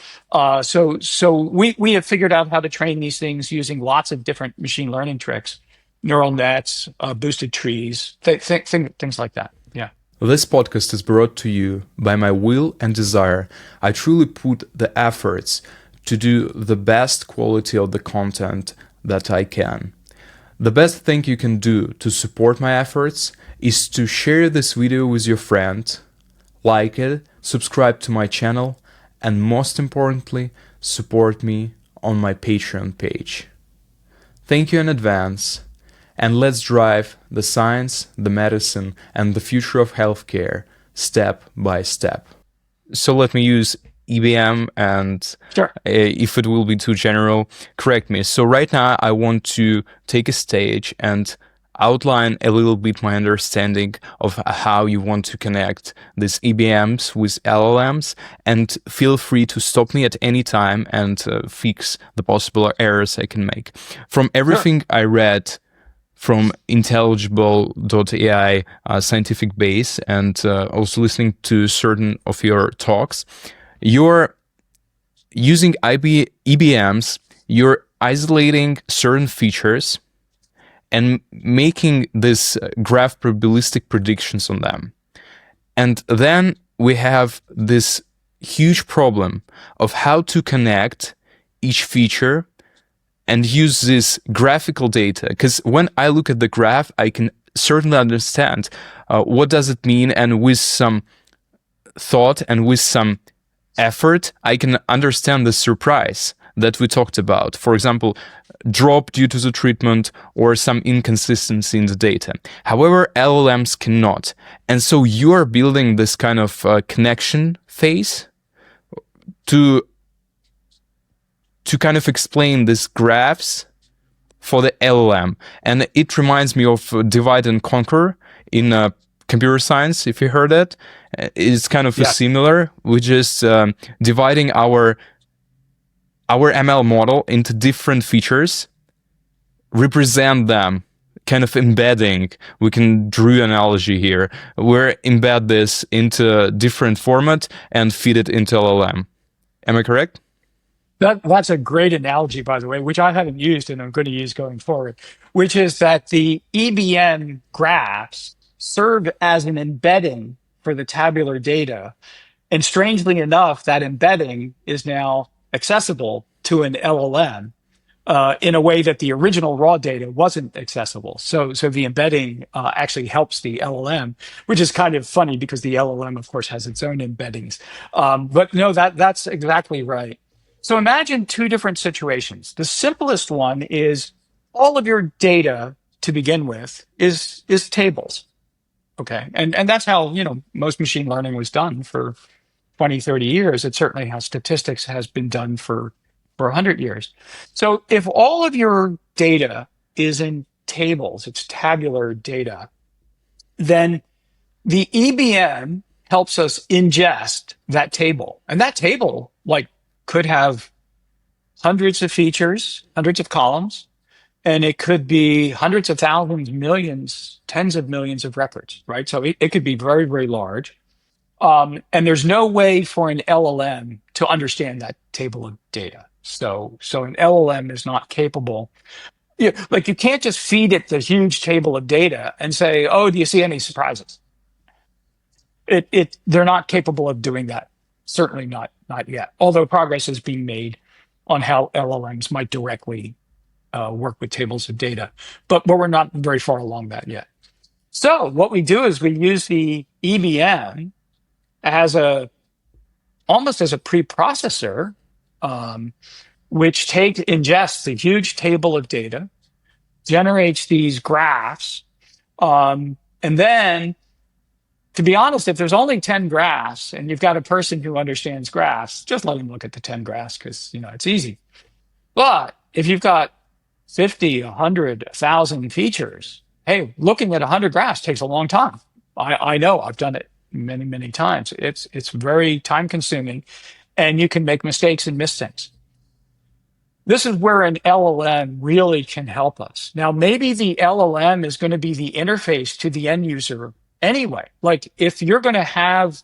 Speaker 2: So we have figured out how to train these things using lots of different machine learning tricks. neural nets, boosted trees, things like that. Yeah.
Speaker 1: This podcast is brought to you by my will and desire. I truly put the efforts to do the best quality of the content that I can. The best thing you can do to support my efforts is to share this video with your friend, like it, subscribe to my channel, and most importantly, support me on my Patreon page. Thank you in advance, and let's drive the science, the medicine, and the future of healthcare step by step. So let me use EBM, and
Speaker 2: Sure.
Speaker 1: if it will be too general, correct me. So right now I want to take a stage and outline a little bit my understanding of how you want to connect these EBMs with LLMs, and feel free to stop me at any time and fix the possible errors I can make. From everything I read from Intelligible.ai scientific base, and also listening to certain of your talks, you're using EBMs, you're isolating certain features and making this graph probabilistic predictions on them. And then we have this huge problem of how to connect each feature and use this graphical data. Because when I look at the graph, I can certainly understand what does it mean, and with some thought and with some effort, I can understand the surprise that we talked about. For example, drop due to the treatment or some inconsistency in the data. However, LLMs cannot. And so you are building this kind of connection phase to kind of explain these graphs for the LLM. And it reminds me of divide and conquer in computer science, if you heard it. It's kind of similar. We're just dividing our ML model into different features, represent them, kind of embedding. We can draw an analogy here. We're embed this into different format and feed it into LLM. Am I correct?
Speaker 2: That's a great analogy, by the way, which I haven't used and I'm going to use going forward, which is that the EBM graphs serve as an embedding for the tabular data. And strangely enough, that embedding is now accessible to an LLM in a way that the original raw data wasn't accessible. So the embedding actually helps the LLM, which is kind of funny because the LLM, of course, has its own embeddings. But no, that's exactly right. So imagine two different situations. The simplest one is all of your data to begin with is tables. Okay. And that's how, most machine learning was done for 20, 30 years. It's certainly how statistics has been done for 100 years. So if all of your data is in tables, it's tabular data, then the EBM helps us ingest that table. And that table, could have hundreds of features, hundreds of columns, and it could be hundreds of thousands, millions, tens of millions of records, right? So it could be very, very large. And there's no way for an LLM to understand that table of data. So an LLM is not capable. You can't just feed it the huge table of data and say, "Oh, do you see any surprises?" They're not capable of doing that. Certainly not yet. Although progress is being made on how LLMs might directly work with tables of data, but we're not very far along that yet. So what we do is we use the EBM almost as a preprocessor, which ingests a huge table of data, generates these graphs, and then, to be honest, if there's only 10 graphs and you've got a person who understands graphs, just let them look at the 10 graphs because, it's easy. But if you've got 50, 100, 1,000 features, hey, looking at 100 graphs takes a long time. I know, I've done it many, many times. It's very time consuming, and you can make mistakes and miss things. This is where an LLM really can help us. Now, maybe the LLM is going to be the interface to the end user anyway. Like if you're going to have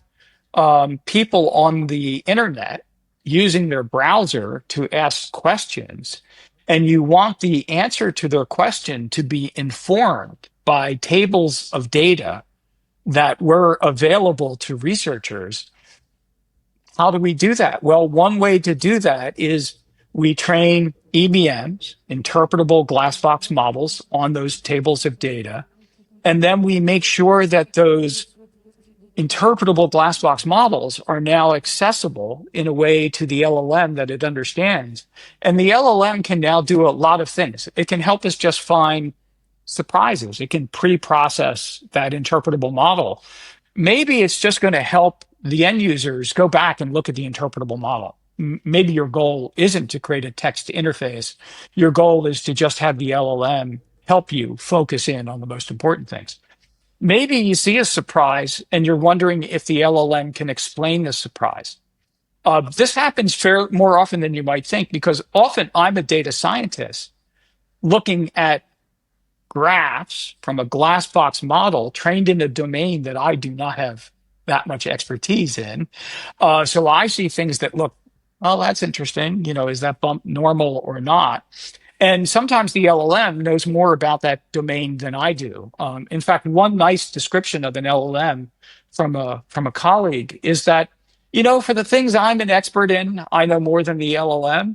Speaker 2: people on the internet using their browser to ask questions, and you want the answer to their question to be informed by tables of data that were available to researchers, how do we do that? Well, one way to do that is we train EBMs, interpretable glass box models, on those tables of data. And then we make sure that those interpretable glass box models are now accessible in a way to the LLM that it understands. And the LLM can now do a lot of things. It can help us just find surprises. It can pre-process that interpretable model. Maybe it's just going to help the end users go back and look at the interpretable model. Maybe your goal isn't to create a text interface. Your goal is to just have the LLM help you focus in on the most important things. Maybe you see a surprise and you're wondering if the LLM can explain the surprise. This happens more often than you might think, because often I'm a data scientist looking at graphs from a glass box model trained in a domain that I do not have that much expertise in. So I see things that look, oh, that's interesting. Is that bump normal or not? And sometimes the LLM knows more about that domain than I do. In fact, one nice description of an LLM from a colleague is that, for the things I'm an expert in, I know more than the LLM.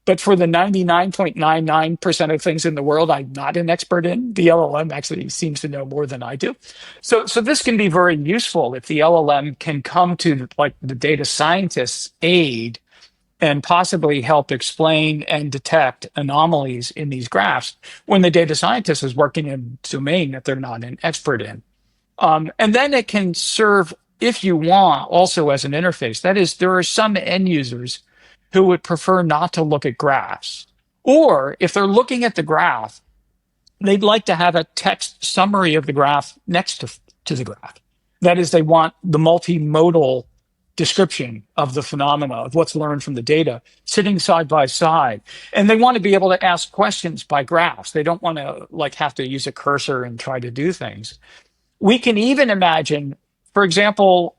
Speaker 2: But for the 99.99% of things in the world I'm not an expert in, the LLM actually seems to know more than I do. So this can be very useful if the LLM can come to the data scientist's aid and possibly help explain and detect anomalies in these graphs when the data scientist is working in a domain that they're not an expert in. And then it can serve, if you want, also as an interface. That is, there are some end users who would prefer not to look at graphs. Or if they're looking at the graph, they'd like to have a text summary of the graph next to the graph. That is, they want the multimodal description of the phenomena, of what's learned from the data, sitting side by side. And they want to be able to ask questions by graphs. They don't want to have to use a cursor and try to do things. We can even imagine, for example,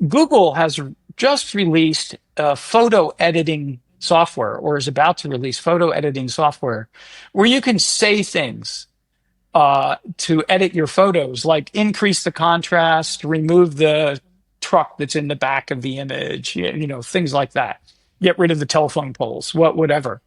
Speaker 2: Google has just released photo editing software, or is about to release photo editing software, where you can say things to edit your photos, like increase the contrast, remove the truck that's in the back of the image, things like that. Get rid of the telephone poles, whatever.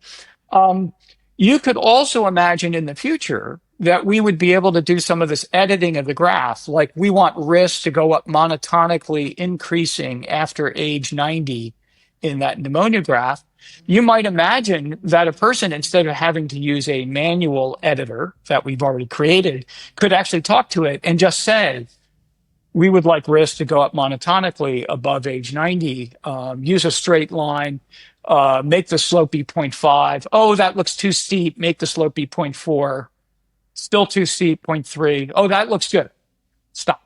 Speaker 2: You could also imagine in the future that we would be able to do some of this editing of the graph. Like, we want risk to go up monotonically, increasing after age 90 in that pneumonia graph. You might imagine that a person, instead of having to use a manual editor that we've already created, could actually talk to it and just say, we would like risk to go up monotonically above age 90, use a straight line, make the slope be 0.5. Oh, that looks too steep. Make the slope be 0.4. Still too steep, 0.3. Oh, that looks good. Stop.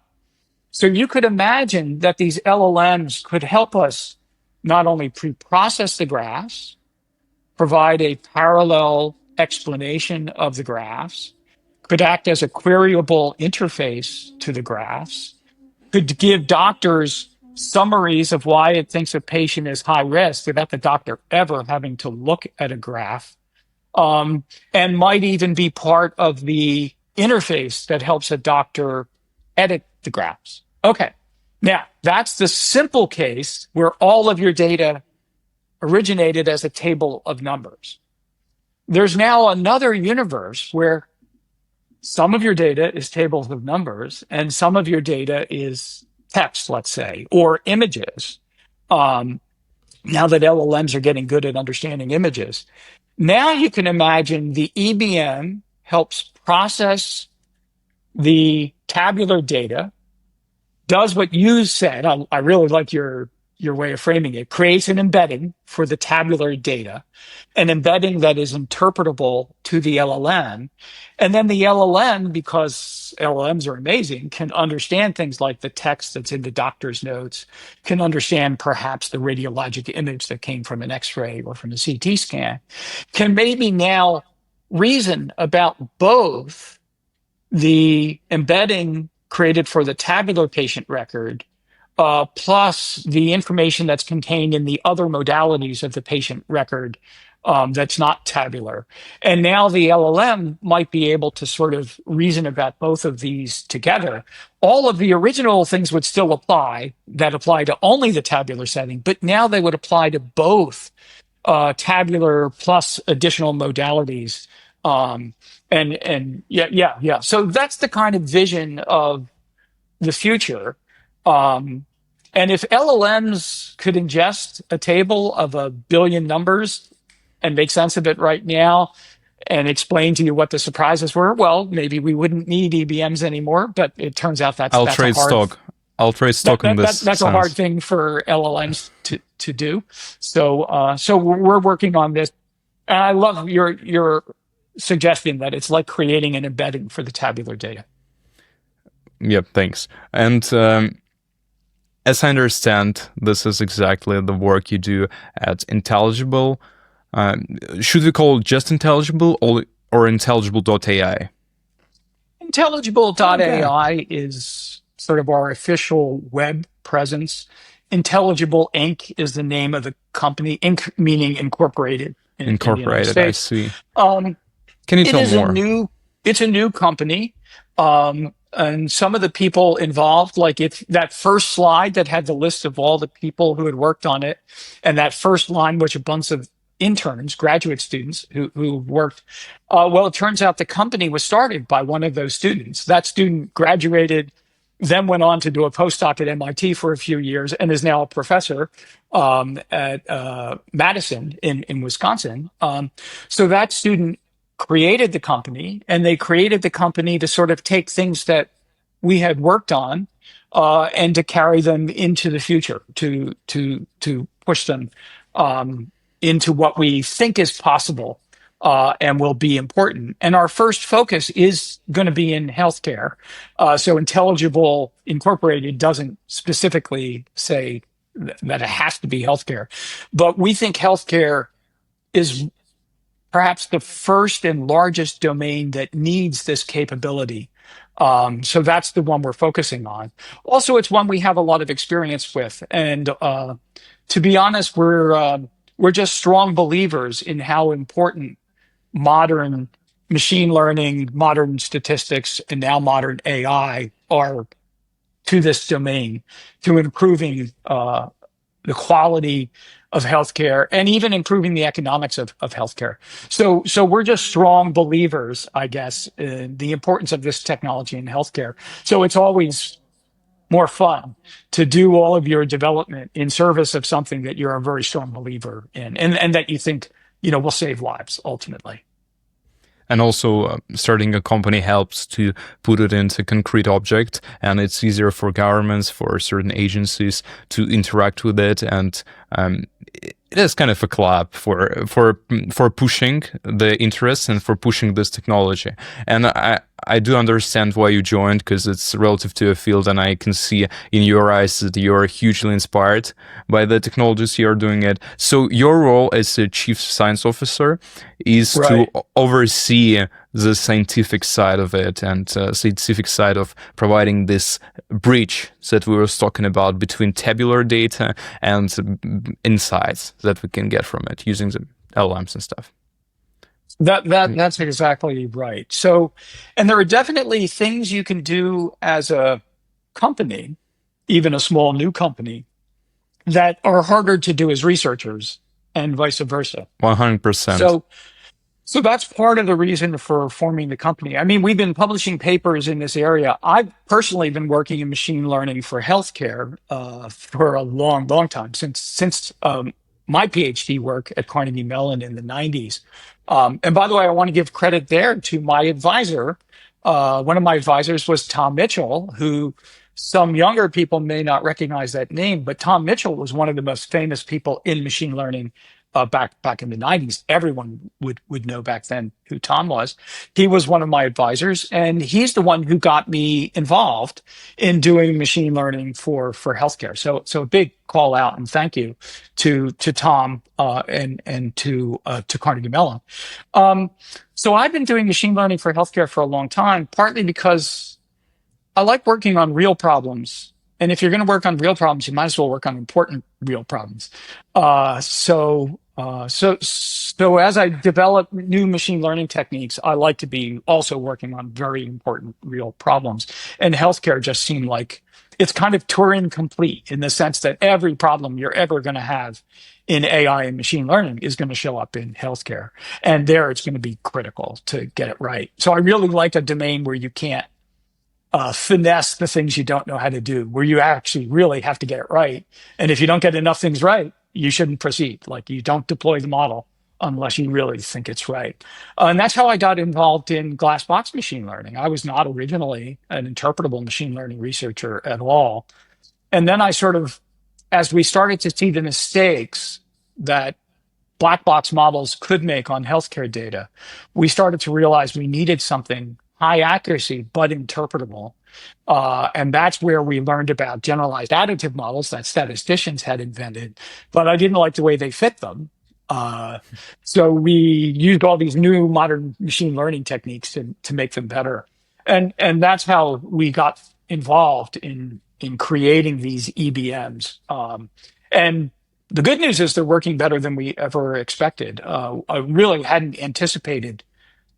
Speaker 2: So you could imagine that these LLMs could help us not only pre-process the graphs, provide a parallel explanation of the graphs, could act as a queryable interface to the graphs, could give doctors summaries of why it thinks a patient is high risk without the doctor ever having to look at a graph, and might even be part of the interface that helps a doctor edit the graphs. Okay, now that's the simple case where all of your data originated as a table of numbers. There's now another universe where some of your data is tables of numbers and some of your data is text, let's say, or images. Now that LLMs are getting good at understanding images, now you can imagine the EBM helps process the tabular data, does what you said. I really like your way of framing it. Creates an embedding for the tabular data, an embedding that is interpretable to the LLM. And then the LLM, because LLMs are amazing, can understand things like the text that's in the doctor's notes, can understand perhaps the radiologic image that came from an X-ray or from a CT scan, can maybe now reason about both the embedding created for the tabular patient record plus the information that's contained in the other modalities of the patient record that's not tabular. And now the LLM might be able to sort of reason about both of these together. All of the original things would still apply that apply to only the tabular setting, but now they would apply to both tabular plus additional modalities. And yeah. So that's the kind of vision of the future. Um, and if LLMs could ingest a table of 1 billion numbers and make sense of it right now and explain to you what the surprises were, well, maybe we wouldn't need EBMs anymore. But it turns out
Speaker 1: I'll
Speaker 2: that's a
Speaker 1: trade
Speaker 2: hard
Speaker 1: stock. I'll trade stock in this
Speaker 2: that's a hard
Speaker 1: sense.
Speaker 2: thing for LLMs to do. So we're working on this. And I love your suggestion that it's like creating an embedding for the tabular data.
Speaker 1: Yep, thanks. And as I understand, this is exactly the work you do at Intelligible. Should we call it just Intelligible or Intelligible.ai? Okay.
Speaker 2: Intelligible.ai is sort of our official web presence. Intelligible Inc. is the name of the company, Inc. meaning incorporated in the United
Speaker 1: Incorporated, I
Speaker 2: States.
Speaker 1: see.
Speaker 2: Um,
Speaker 1: Can you
Speaker 2: it
Speaker 1: tell
Speaker 2: is a
Speaker 1: more?
Speaker 2: new it's a new company. And some of the people involved, like if that first slide that had the list of all the people who had worked on it, and that first line was a bunch of interns, graduate students who worked. Well, it turns out the company was started by one of those students. That student graduated, then went on to do a postdoc at MIT for a few years, and is now a professor at Madison in Wisconsin. So that student created the company, and they created the company to sort of take things that we had worked on and to carry them into the future, to push them into what we think is possible and will be important. And our first focus is going to be in healthcare. So Intelligible Incorporated doesn't specifically say that it has to be healthcare, but we think healthcare is perhaps the first and largest domain that needs this capability. So that's the one we're focusing on. Also, it's one we have a lot of experience with, and to be honest, we're just strong believers in how important modern machine learning, modern statistics, and now modern AI are to this domain, to improving the quality of healthcare and even improving the economics of healthcare. So we're just strong believers, I guess, in the importance of this technology in healthcare. So it's always more fun to do all of your development in service of something that you're a very strong believer in, and that you think, will save lives ultimately.
Speaker 1: And also, starting a company helps to put it into concrete object, and it's easier for governments, for certain agencies to interact with it, and it is kind of a club for pushing the interest and for pushing this technology. And I do understand why you joined, because it's relative to a field, and I can see in your eyes that you're hugely inspired by the technologies you're doing it. So your role as a chief science officer is
Speaker 2: Right.
Speaker 1: to oversee the scientific side of it, and scientific side of providing this bridge that we were talking about between tabular data and insights that we can get from it using the LLMs and stuff.
Speaker 2: That's exactly right. So, and there are definitely things you can do as a company, even a small new company, that are harder to do as researchers, and vice versa.
Speaker 1: 100%.
Speaker 2: So, so that's part of the reason for forming the company. I mean, we've been publishing papers in this area. I've personally been working in machine learning for healthcare for a long, long time, since my PhD work at Carnegie Mellon in the 90s. And by the way, I want to give credit there to my advisor. One of my advisors was Tom Mitchell, who some younger people may not recognize that name, but Tom Mitchell was one of the most famous people in machine learning back in the 90s. Everyone would know back then who Tom was. He was one of my advisors, and he's the one who got me involved in doing machine learning for healthcare. So a big call out and thank you to Tom and to Carnegie Mellon. So I've been doing machine learning for healthcare for a long time, partly because I like working on real problems. And if you're going to work on real problems, you might as well work on important real problems. So So as I develop new machine learning techniques, I like to be also working on very important real problems. And healthcare just seemed like it's kind of Turing complete in the sense that every problem you're ever going to have in AI and machine learning is going to show up in healthcare. And there it's going to be critical to get it right. So I really like a domain where you can't finesse the things you don't know how to do, where you actually really have to get it right. And if you don't get enough things right, you shouldn't proceed. Like you don't deploy the model unless you really think it's right. And that's how I got involved in glass box machine learning. I was not originally an interpretable machine learning researcher at all. And then I sort of, as we started to see the mistakes that black box models could make on healthcare data, we started to realize we needed something high accuracy but interpretable. And that's where we learned about generalized additive models that statisticians had invented, but I didn't like the way they fit them. Uh, so we used all these new modern machine learning techniques to make them better. And that's how we got involved in creating these EBMs. And the good news is they're working better than we ever expected. I really hadn't anticipated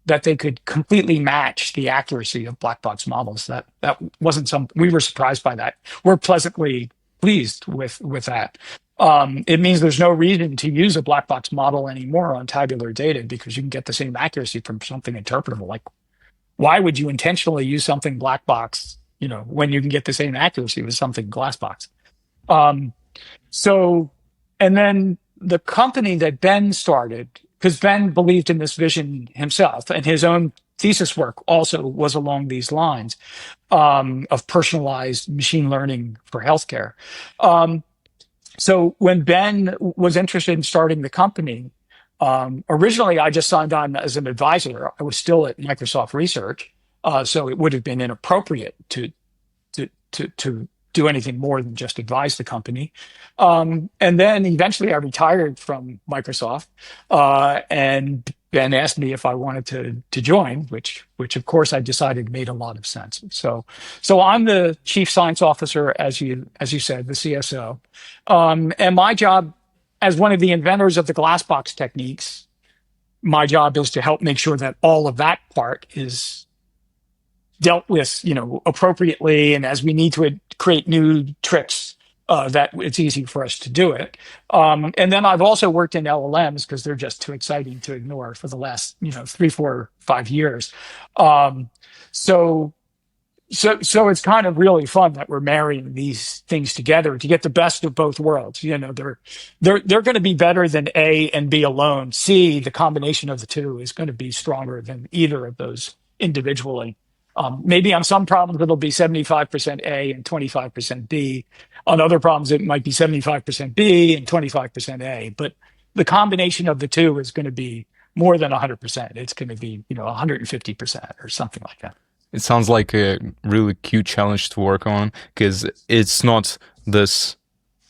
Speaker 2: that they could completely match the accuracy of black box models. That wasn't some. We were surprised by that. We're pleasantly pleased with that. It means there's no reason to use a black box model anymore on tabular data because you can get the same accuracy from something interpretable. Like, why would you intentionally use something black box, when you can get the same accuracy with something glass box? Um, so, and then the company that Ben started, because Ben believed in this vision himself, and his own thesis work also was along these lines of personalized machine learning for healthcare. Um, so when Ben was interested in starting the company, originally I just signed on as an advisor. I was still at Microsoft Research, so it would have been inappropriate to do anything more than just advise the company. And then eventually I retired from Microsoft, and Ben asked me if I wanted to join, which of course I decided made a lot of sense. So I'm the chief science officer, as you said, the CSO, and my job as one of the inventors of the glassbox techniques, my job is to help make sure that all of that part is dealt with, appropriately, and as we need to create new tricks, that it's easy for us to do it. And then I've also worked in LLMs because they're just too exciting to ignore for the last, 3, 4, 5 years. Um, so so it's kind of really fun that we're marrying these things together to get the best of both worlds. They're going to be better than A and B alone. C, the combination of the two, is going to be stronger than either of those individually. Maybe on some problems it'll be 75% A and 25% B. On other problems it might be 75% B and 25% A. But the combination of the two is going to be more than 100%. It's going to be 150% or something like that.
Speaker 1: It sounds like a really cute challenge to work on because it's not this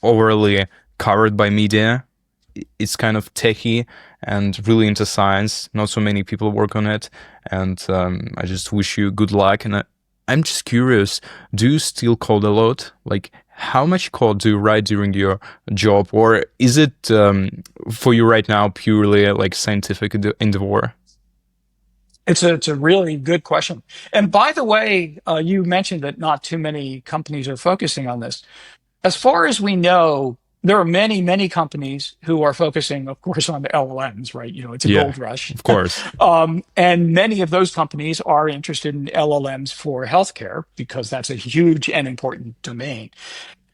Speaker 1: overly covered by media. It's kind of techy and really into science. Not so many people work on it. And I just wish you good luck. And I'm just curious, do you still code a lot? Like, how much code do you write during your job? Or is it for you right now purely like scientific endeavor?
Speaker 2: It's a really good question. And by the way, you mentioned that not too many companies are focusing on this. As far as we know, there are many, many companies who are focusing, of course, on the LLMs, right? It's a gold rush.
Speaker 1: Of course.
Speaker 2: And many of those companies are interested in LLMs for healthcare because that's a huge and important domain.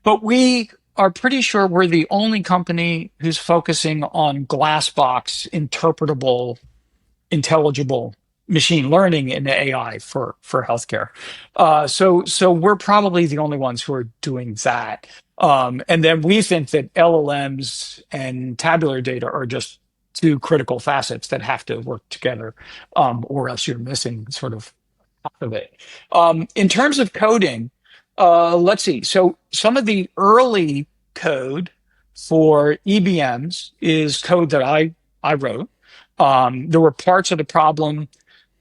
Speaker 2: But we are pretty sure we're the only company who's focusing on glassbox interpretable intelligible machine learning and AI for healthcare. So we're probably the only ones who are doing that. And then we think that LLMs and tabular data are just two critical facets that have to work together, or else you're missing sort of half of it. In terms of coding, let's see. So some of the early code for EBMs is code that I wrote. There were parts of the problem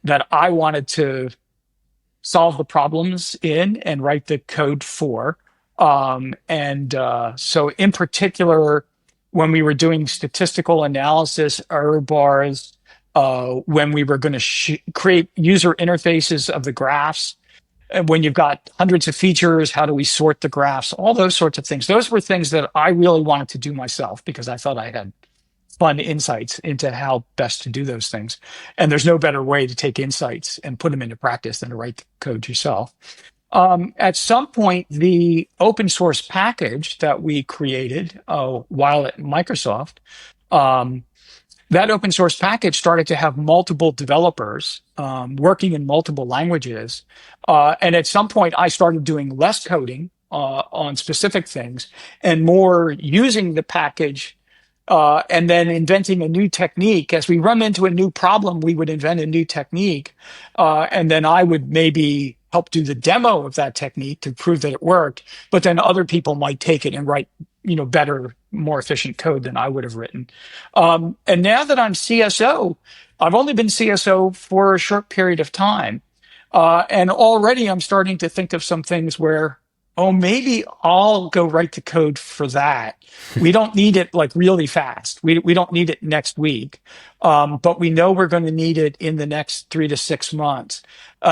Speaker 2: that I wanted to solve the problems in and write the code for. So in particular, when we were doing statistical analysis, error bars, when we were going to create user interfaces of the graphs. And when you've got hundreds of features, how do we sort the graphs? All those sorts of things. Those were things that I really wanted to do myself because I thought I had fun insights into how best to do those things. And there's no better way to take insights and put them into practice than to write the code yourself. At some point, the open source package that we created while at Microsoft, that open source package started to have multiple developers working in multiple languages. And at some point, I started doing less coding on specific things and more using the package and then inventing a new technique. As we run into a new problem, we would invent a new technique. And then I would maybe help do the demo of that technique to prove that it worked. But then other people might take it and write, better, more efficient code than I would have written. And now that I'm CSO, I've only been CSO for a short period of time. And already I'm starting to think of some things where, oh, maybe I'll go write the code for that. We don't need it like really fast. We don't need it next week. But we know we're going to need it in the next 3 to 6 months.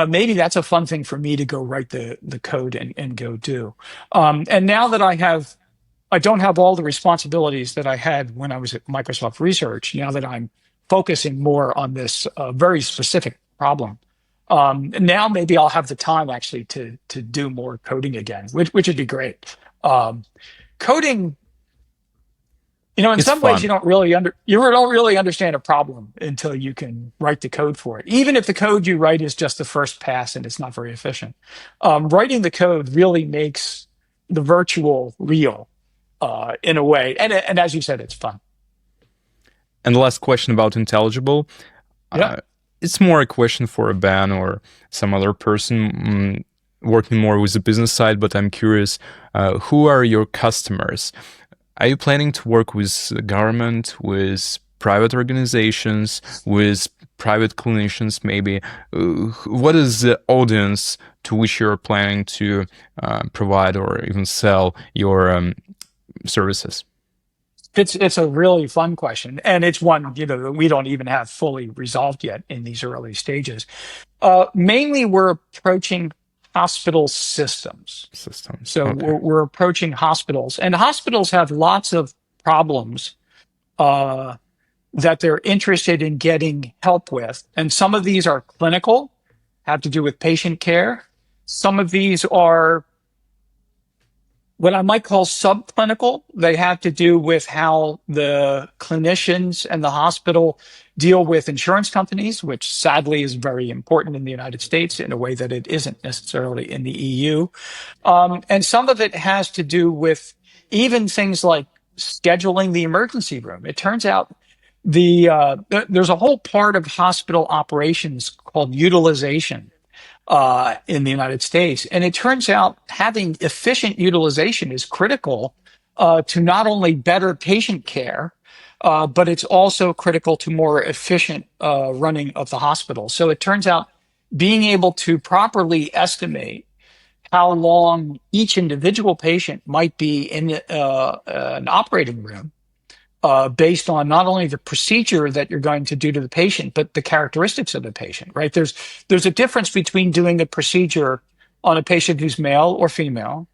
Speaker 2: Maybe that's a fun thing for me to go write the code and go do. And now that I don't have all the responsibilities that I had when I was at Microsoft Research, now that I'm focusing more on this very specific problem. Now maybe I'll have the time actually to do more coding again, which would be great. Coding, in
Speaker 1: It's
Speaker 2: some ways
Speaker 1: fun.
Speaker 2: you don't really understand a problem until you can write the code for it. Even if the code you write is just the first pass and it's not very efficient, writing the code really makes the virtual real in a way. And as you said, it's fun.
Speaker 1: And the last question about Intelligible.
Speaker 2: Yeah.
Speaker 1: It's more a question for Ben or some other person working more with the business side, but I'm curious, who are your customers? Are you planning to work with the government, with private organizations, with private clinicians maybe? What is the audience to which you're planning to provide or even sell your services?
Speaker 2: It's a really fun question, and it's one that we don't even have fully resolved yet in these early stages. Mainly, we're approaching hospital systems.
Speaker 1: Systems.
Speaker 2: So
Speaker 1: Okay.
Speaker 2: we're approaching hospitals, and hospitals have lots of problems that they're interested in getting help with, and some of these are clinical, have to do with patient care. Some of these are what I might call subclinical. They have to do with how the clinicians and the hospital deal with insurance companies, which sadly is very important in the United States in a way that it isn't necessarily in the EU. And some of it has to do with even things like scheduling the emergency room. It turns out there's a whole part of hospital operations called utilization in the United States. And it turns out having efficient utilization is critical to not only better patient care, but it's also critical to more efficient running of the hospital. So it turns out being able to properly estimate how long each individual patient might be in an operating room based on not only the procedure that you're going to do to the patient, but the characteristics of the patient, right? There's a difference between doing a procedure on a patient who's male or female,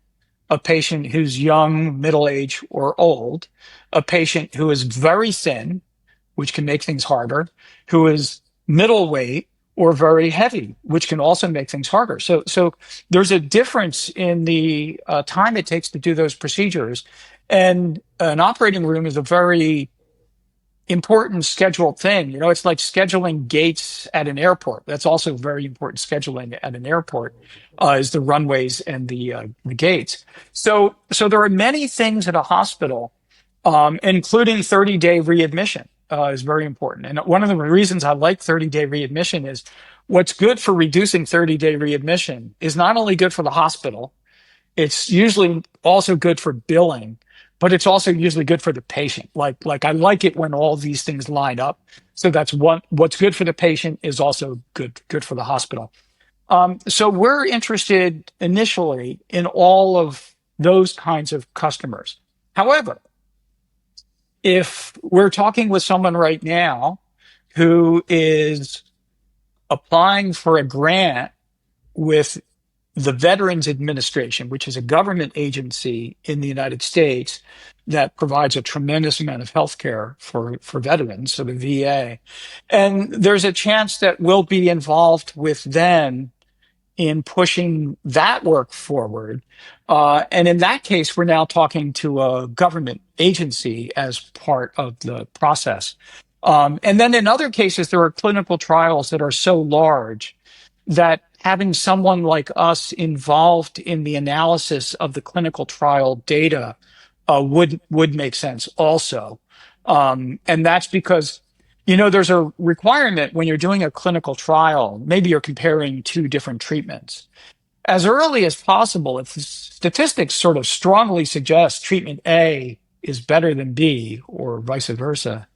Speaker 2: a patient who's young, middle-aged, or old, a patient who is very thin, which can make things harder, who is middleweight or very heavy, which can also make things harder. So there's a difference in the time it takes to do those procedures. And an operating room is a very important scheduled thing. It's like scheduling gates at an airport. That's also very important scheduling at an airport, is the runways and the gates. So there are many things at a hospital, including 30-day readmission, is very important. And one of the reasons I like 30-day readmission is what's good for reducing 30-day readmission is not only good for the hospital, it's usually also good for billing, but it's also usually good for the patient. Like I like it when all these things line up. So that's what's good for the patient is also good for the hospital. So we're interested initially in all of those kinds of customers. However, if we're talking with someone right now who is applying for a grant with the Veterans Administration, which is a government agency in the United States that provides a tremendous amount of health care for veterans, so the VA. And there's a chance that we'll be involved with them in pushing that work forward. And in that case, we're now talking to a government agency as part of the process. And then in other cases, there are clinical trials that are so large that having someone like us involved in the analysis of the clinical trial data would make sense also. And that's because there's a requirement when you're doing a clinical trial, maybe you're comparing two different treatments. As early as possible, if the statistics sort of strongly suggest treatment A is better than B or vice versa,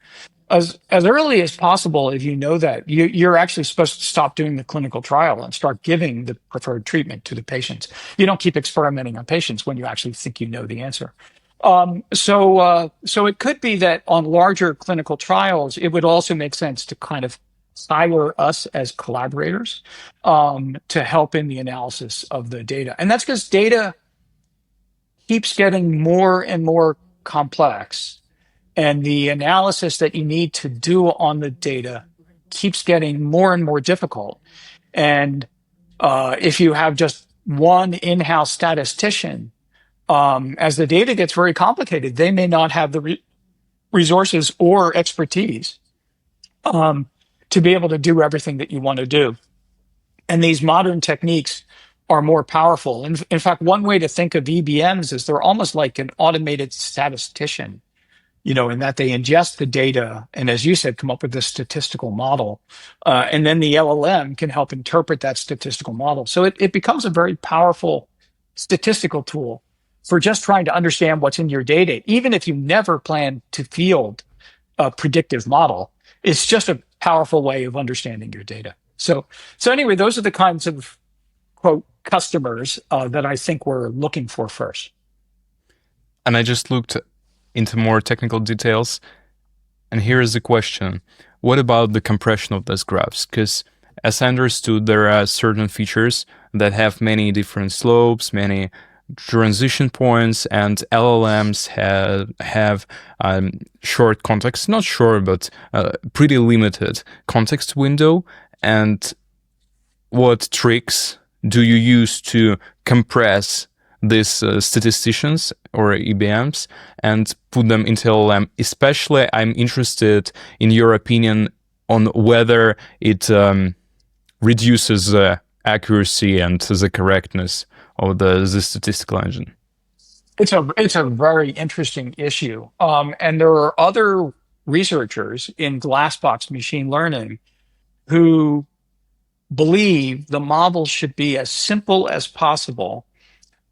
Speaker 2: as early as possible, if you know that, you're actually supposed to stop doing the clinical trial and start giving the preferred treatment to the patients. You don't keep experimenting on patients when you actually think you know the answer. So it could be that on larger clinical trials, it would also make sense to kind of hire us as collaborators to help in the analysis of the data. And that's because data keeps getting more and more complex, and the analysis that you need to do on the data keeps getting more and more difficult. And if you have just one in-house statistician, as the data gets very complicated, they may not have the resources or expertise to be able to do everything that you want to do. And these modern techniques are more powerful. In fact, one way to think of EBMs is they're almost like an automated statistician, in that they ingest the data and, as you said, come up with a statistical model. And then the LLM can help interpret that statistical model. So it becomes a very powerful statistical tool for just trying to understand what's in your data, even if you never plan to field a predictive model. It's just a powerful way of understanding your data. So anyway, those are the kinds of, quote, customers that I think we're looking for first.
Speaker 1: And I just looked into more technical details. And here is the question. What about the compression of those graphs? Because as I understood, there are certain features that have many different slopes, many transition points, and LLMs have short context, not short, but pretty limited context window. And what tricks do you use to compress these statisticians or EBMs and put them into LLM? Especially, I'm interested in your opinion on whether it reduces the accuracy and the correctness of the statistical engine.
Speaker 2: It's a very interesting issue. And there are other researchers in glassbox machine learning who believe the model should be as simple as possible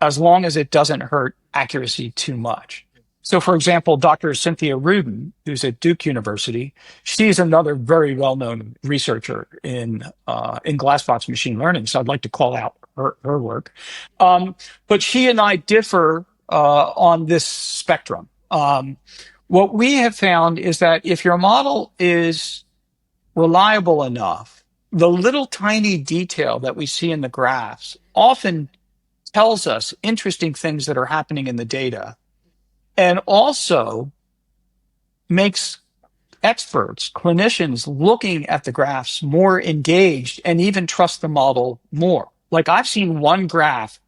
Speaker 2: as long as it doesn't hurt accuracy too much. So, for example, Dr. Cynthia Rudin, who's at Duke University, she's another very well-known researcher in glassbox machine learning. So I'd like to call out her work. But she and I differ on this spectrum. What we have found is that if your model is reliable enough, the little tiny detail that we see in the graphs often tells us interesting things that are happening in the data, and also makes experts, clinicians looking at the graphs more engaged and even trust the model more. Like I've seen one graph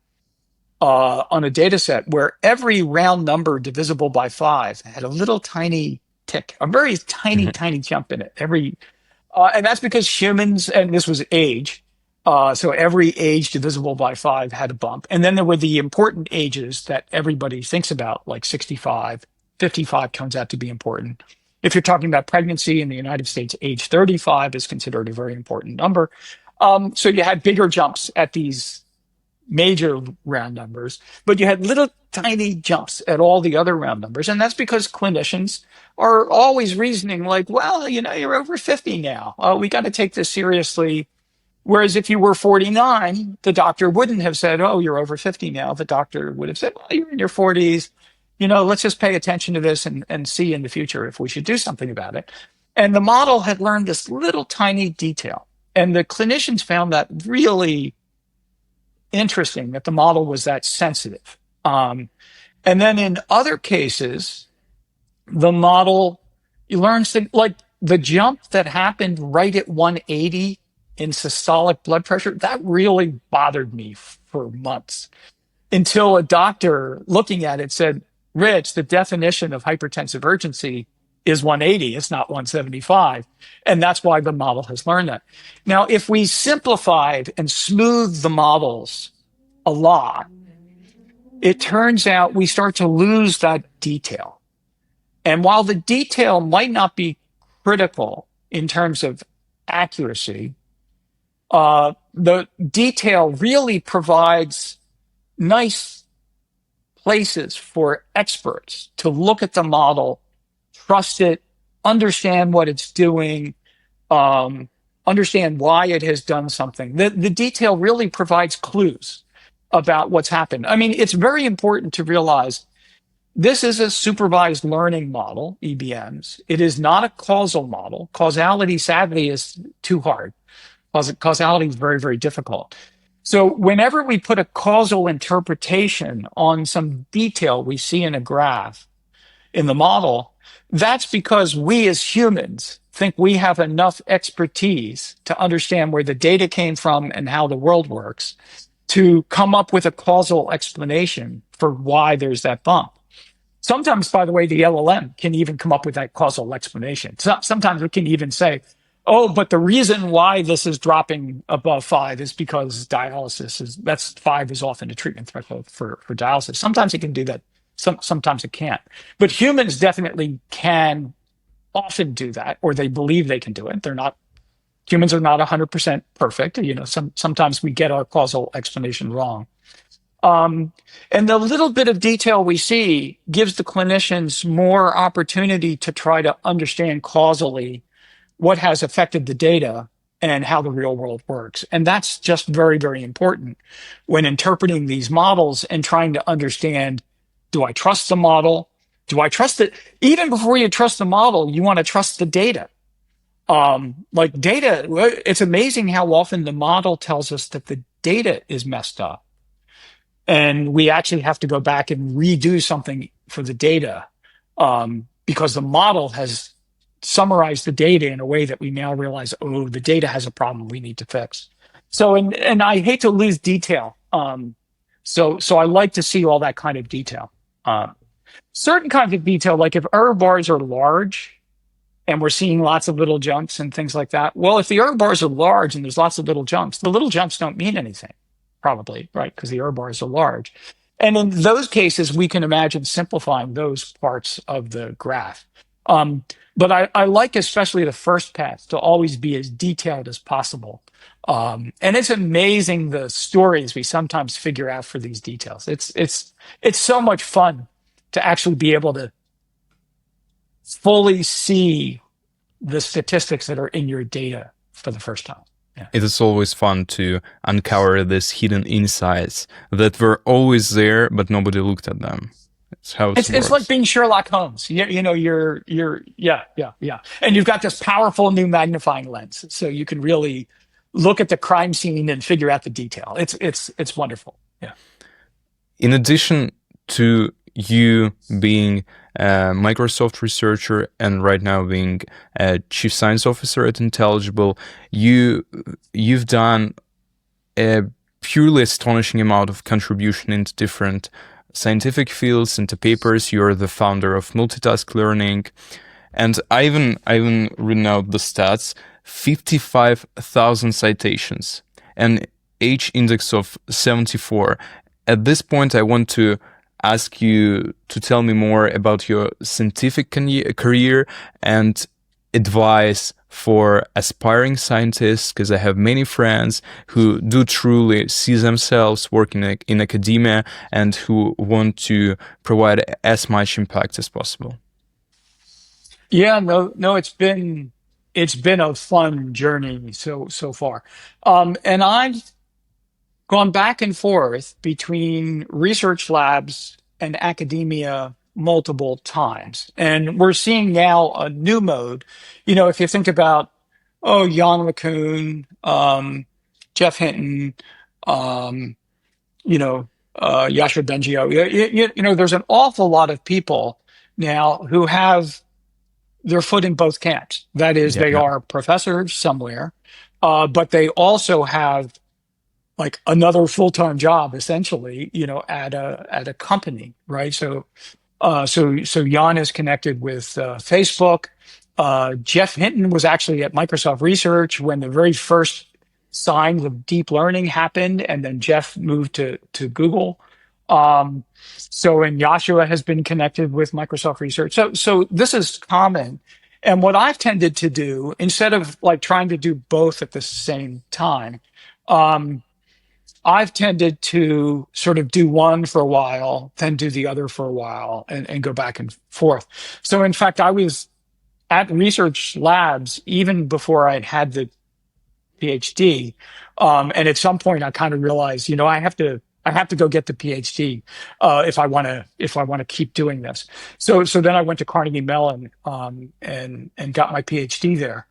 Speaker 2: on a data set where every round number divisible by 5 had a little tiny tick, a very tiny, tiny jump in it. And that's because humans, and this was age, so every age divisible by 5 had a bump. And then there were the important ages that everybody thinks about, like 65, 55 turns out to be important. If you're talking about pregnancy in the United States, age 35 is considered a very important number. So you had bigger jumps at these major round numbers, but you had little tiny jumps at all the other round numbers. And that's because clinicians are always reasoning like, well, you're over 50 now. We got to take this seriously. Whereas if you were 49, the doctor wouldn't have said, oh, you're over 50 now. The doctor would have said, well, you're in your 40s. let's just pay attention to this and see in the future if we should do something about it. And the model had learned this little tiny detail. And the clinicians found that really interesting that the model was that sensitive. And then in other cases, the model learns things like the jump that happened right at 180 in systolic blood pressure. That really bothered me for months until a doctor looking at it said, Rich, the definition of hypertensive urgency is 180. It's not 175. And that's why the model has learned that. Now, if we simplified and smoothed the models a lot, it turns out we start to lose that detail. And while the detail might not be critical in terms of accuracy, the detail really provides nice places for experts to look at the model, trust it, understand what it's doing, understand why it has done something. The detail really provides clues about what's happened. I mean, it's very important to realize this is a supervised learning model, EBMs. It is not a causal model. Causality, sadly, is too hard. Causality is very, very difficult. So whenever we put a causal interpretation on some detail we see in a graph in the model, that's because we as humans think we have enough expertise to understand where the data came from and how the world works to come up with a causal explanation for why there's that bump. Sometimes, by the way, the LLM can even come up with that causal explanation. Sometimes it can even say, oh, but the reason why this is dropping above 5 is because that's 5 is often a treatment threshold for dialysis. Sometimes it can do that. Sometimes it can't. But humans definitely can often do that, or they believe they can do it. Humans are not 100% perfect. Sometimes we get our causal explanation wrong. And the little bit of detail we see gives the clinicians more opportunity to try to understand causally what has affected the data and how the real world works. And that's just very, very important when interpreting these models and trying to understand, do I trust the model? Do I trust it? Even before you trust the model, you want to trust the data. Like data, it's amazing how often the model tells us that the data is messed up. And we actually have to go back and redo something for the data because the model has summarized the data in a way that we now realize, oh, the data has a problem we need to fix. So, and I hate to lose detail. So I like to see all that kind of detail. Certain kinds of detail, like if error bars are large and we're seeing lots of little jumps and things like that. Well, if the error bars are large and there's lots of little jumps, the little jumps don't mean anything. Probably, right? Because the error bars are large. And in those cases, we can imagine simplifying those parts of the graph. But I like especially the first pass to always be as detailed as possible. And it's amazing the stories we sometimes figure out for these details. It's so much fun to actually be able to fully see the statistics that are in your data for the first time. Yeah.
Speaker 1: It is always fun to uncover these hidden insights that were always there, but nobody looked at them. It's how it works.
Speaker 2: It's like being Sherlock Holmes. Yeah, and you've got this powerful new magnifying lens, so you can really look at the crime scene and figure out the detail. It's wonderful. Yeah.
Speaker 1: In addition to you being a Microsoft researcher and right now being a chief science officer at Intelligible, you've done a purely astonishing amount of contribution into different scientific fields, into papers. You're the founder of multitask learning, and I even written out the stats: 55,000 citations, an H index of 74. At this point, I want to ask you to tell me more about your scientific career and advice for aspiring scientists, because I have many friends who do truly see themselves working in academia and who want to provide as much impact as possible.
Speaker 2: Yeah, no, it's been a fun journey so far. And I've gone back and forth between research labs and academia multiple times. And we're seeing now a new mode. If you think about, Jan LeCun, Jeff Hinton, um, Yasha Bengio, there's an awful lot of people now who have their foot in both camps. That is,
Speaker 1: Yeah.
Speaker 2: they
Speaker 1: Yeah.
Speaker 2: are professors somewhere, but they also have like another full-time job essentially, at a company, right? So Jan is connected with Facebook. Jeff Hinton was actually at Microsoft Research when the very first signs of deep learning happened, and then Jeff moved to Google. Um, and Joshua has been connected with Microsoft Research. So this is common. And what I've tended to do, instead of like trying to do both at the same time, um, I've tended to sort of do one for a while, then do the other for a while, and go back and forth. So, in fact, I was at research labs even before I had the PhD. And at some point, I kind of realized, I have to go get the PhD if I want to keep doing this. So then I went to Carnegie Mellon and got my PhD there.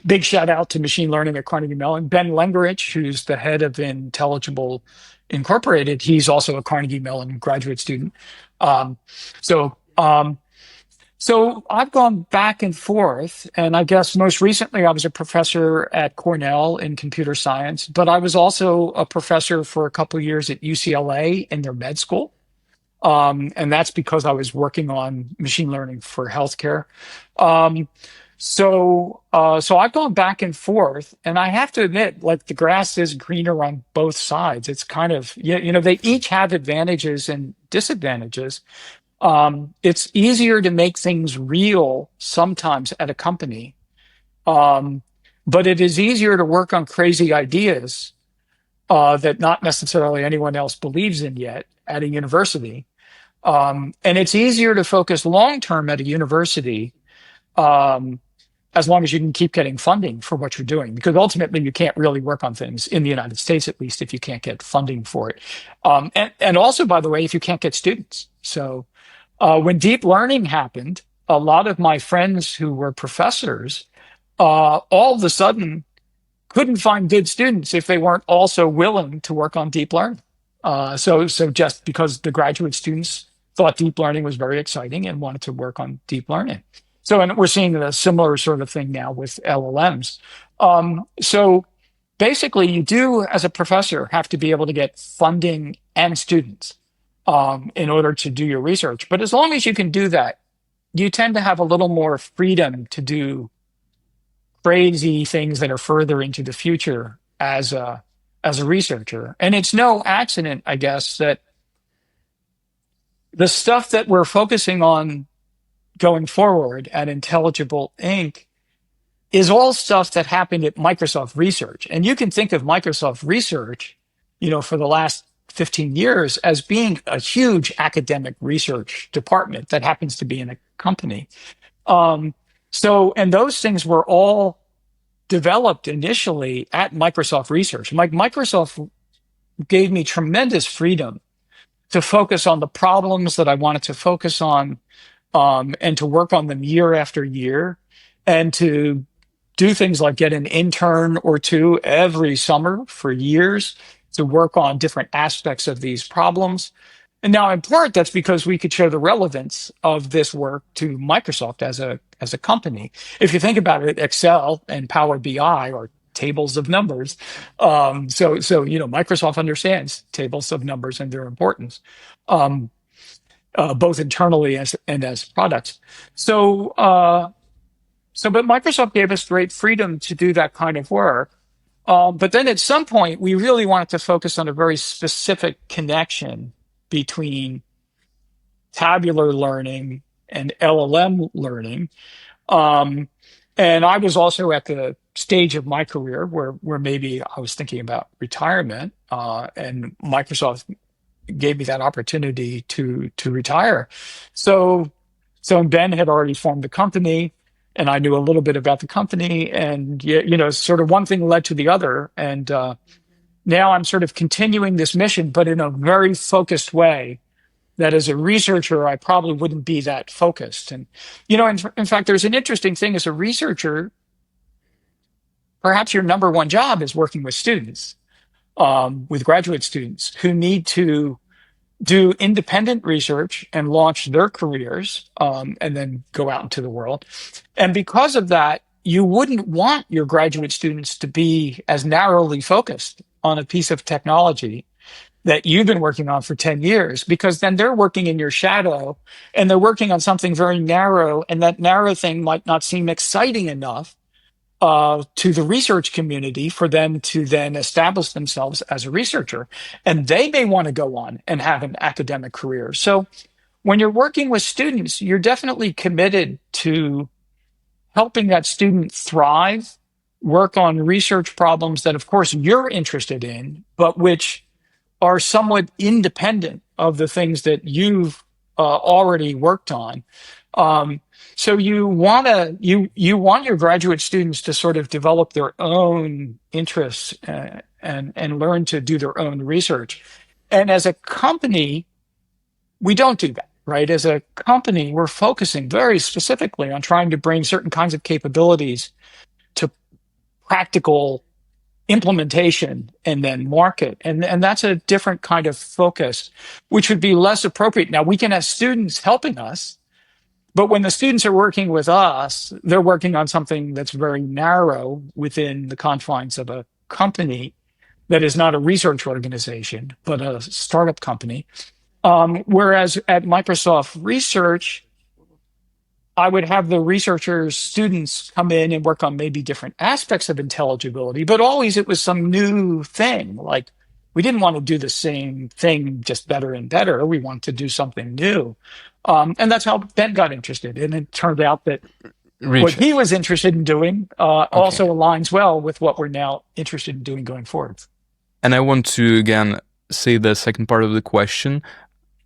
Speaker 2: Big shout out to machine learning at Carnegie Mellon. Ben Lengerich, who's the head of Intelligible Incorporated, he's also a Carnegie Mellon graduate student. Um, so, um, so I've gone back and forth, and I guess most recently I was a professor at Cornell in computer science, but I was also a professor for a couple of years at UCLA in their med school. And that's because I was working on machine learning for healthcare. Um, so I've gone back and forth, and I have to admit, like the grass is greener on both sides. It's kind of, they each have advantages and disadvantages. It's easier to make things real sometimes at a company, um, but it is easier to work on crazy ideas that not necessarily anyone else believes in yet at a university. And it's easier to focus long term at a university, um, as long as you can keep getting funding for what you're doing, because ultimately you can't really work on things in the United States, at least if you can't get funding for it. And also, by the way, if you can't get students. So when deep learning happened, a lot of my friends who were professors all of a sudden couldn't find good students if they weren't also willing to work on deep learning. So just because the graduate students thought deep learning was very exciting and wanted to work on deep learning. So, and we're seeing a similar sort of thing now with LLMs. So basically, you do, as a professor, have to be able to get funding and students in order to do your research. But as long as you can do that, you tend to have a little more freedom to do crazy things that are further into the future as a researcher. And it's no accident, I guess, that the stuff that we're focusing on going forward at Intelligible Inc. is all stuff that happened at Microsoft Research. And you can think of Microsoft Research, for the last 15 years as being a huge academic research department that happens to be in a company. And those things were all developed initially at Microsoft Research. Like Microsoft gave me tremendous freedom to focus on the problems that I wanted to focus on, and to work on them year after year, and to do things like get an intern or two every summer for years to work on different aspects of these problems. And now, in part, that's because we could show the relevance of this work to Microsoft as a company. If you think about it, Excel and Power BI are tables of numbers. Microsoft understands tables of numbers and their importance, both internally and as products. But Microsoft gave us great freedom to do that kind of work. But then at some point, we really wanted to focus on a very specific connection between tabular learning and LLM learning. And I was also at the stage of my career where maybe I was thinking about retirement, and Microsoft gave me that opportunity to retire. So Ben had already formed the company, and I knew a little bit about the company, and sort of one thing led to the other, and now I'm sort of continuing this mission, but in a very focused way, that as a researcher, I probably wouldn't be that focused. And, in fact, there's an interesting thing as a researcher, perhaps your number one job is working with students, with graduate students who need to do independent research and launch their careers, and then go out into the world. And because of that, you wouldn't want your graduate students to be as narrowly focused on a piece of technology that you've been working on for 10 years, because then they're working in your shadow and they're working on something very narrow, and that narrow thing might not seem exciting enough to the research community for them to then establish themselves as a researcher. And they may want to go on and have an academic career. So when you're working with students, you're definitely committed to helping that student thrive, work on research problems that, of course, you're interested in, but which are somewhat independent of the things that you've already worked on. So you want your graduate students to sort of develop their own interests, and learn to do their own research. And as a company, we don't do that, right? As a company, we're focusing very specifically on trying to bring certain kinds of capabilities to practical implementation and then market. And that's a different kind of focus, which would be less appropriate. Now, we can have students helping us, but when the students are working with us, they're working on something that's very narrow within the confines of a company that is not a research organization, but a startup company. Whereas at Microsoft Research, I would have the researchers, students come in and work on maybe different aspects of intelligibility, but always it was some new thing. Like, we didn't want to do the same thing, just better and better. We want to do something new. And that's how Ben got interested. And it turned out that what
Speaker 1: Rich,
Speaker 2: he was interested in doing
Speaker 1: okay.
Speaker 2: also aligns well with what we're now interested in doing going forward.
Speaker 1: And I want to again say the second part of the question.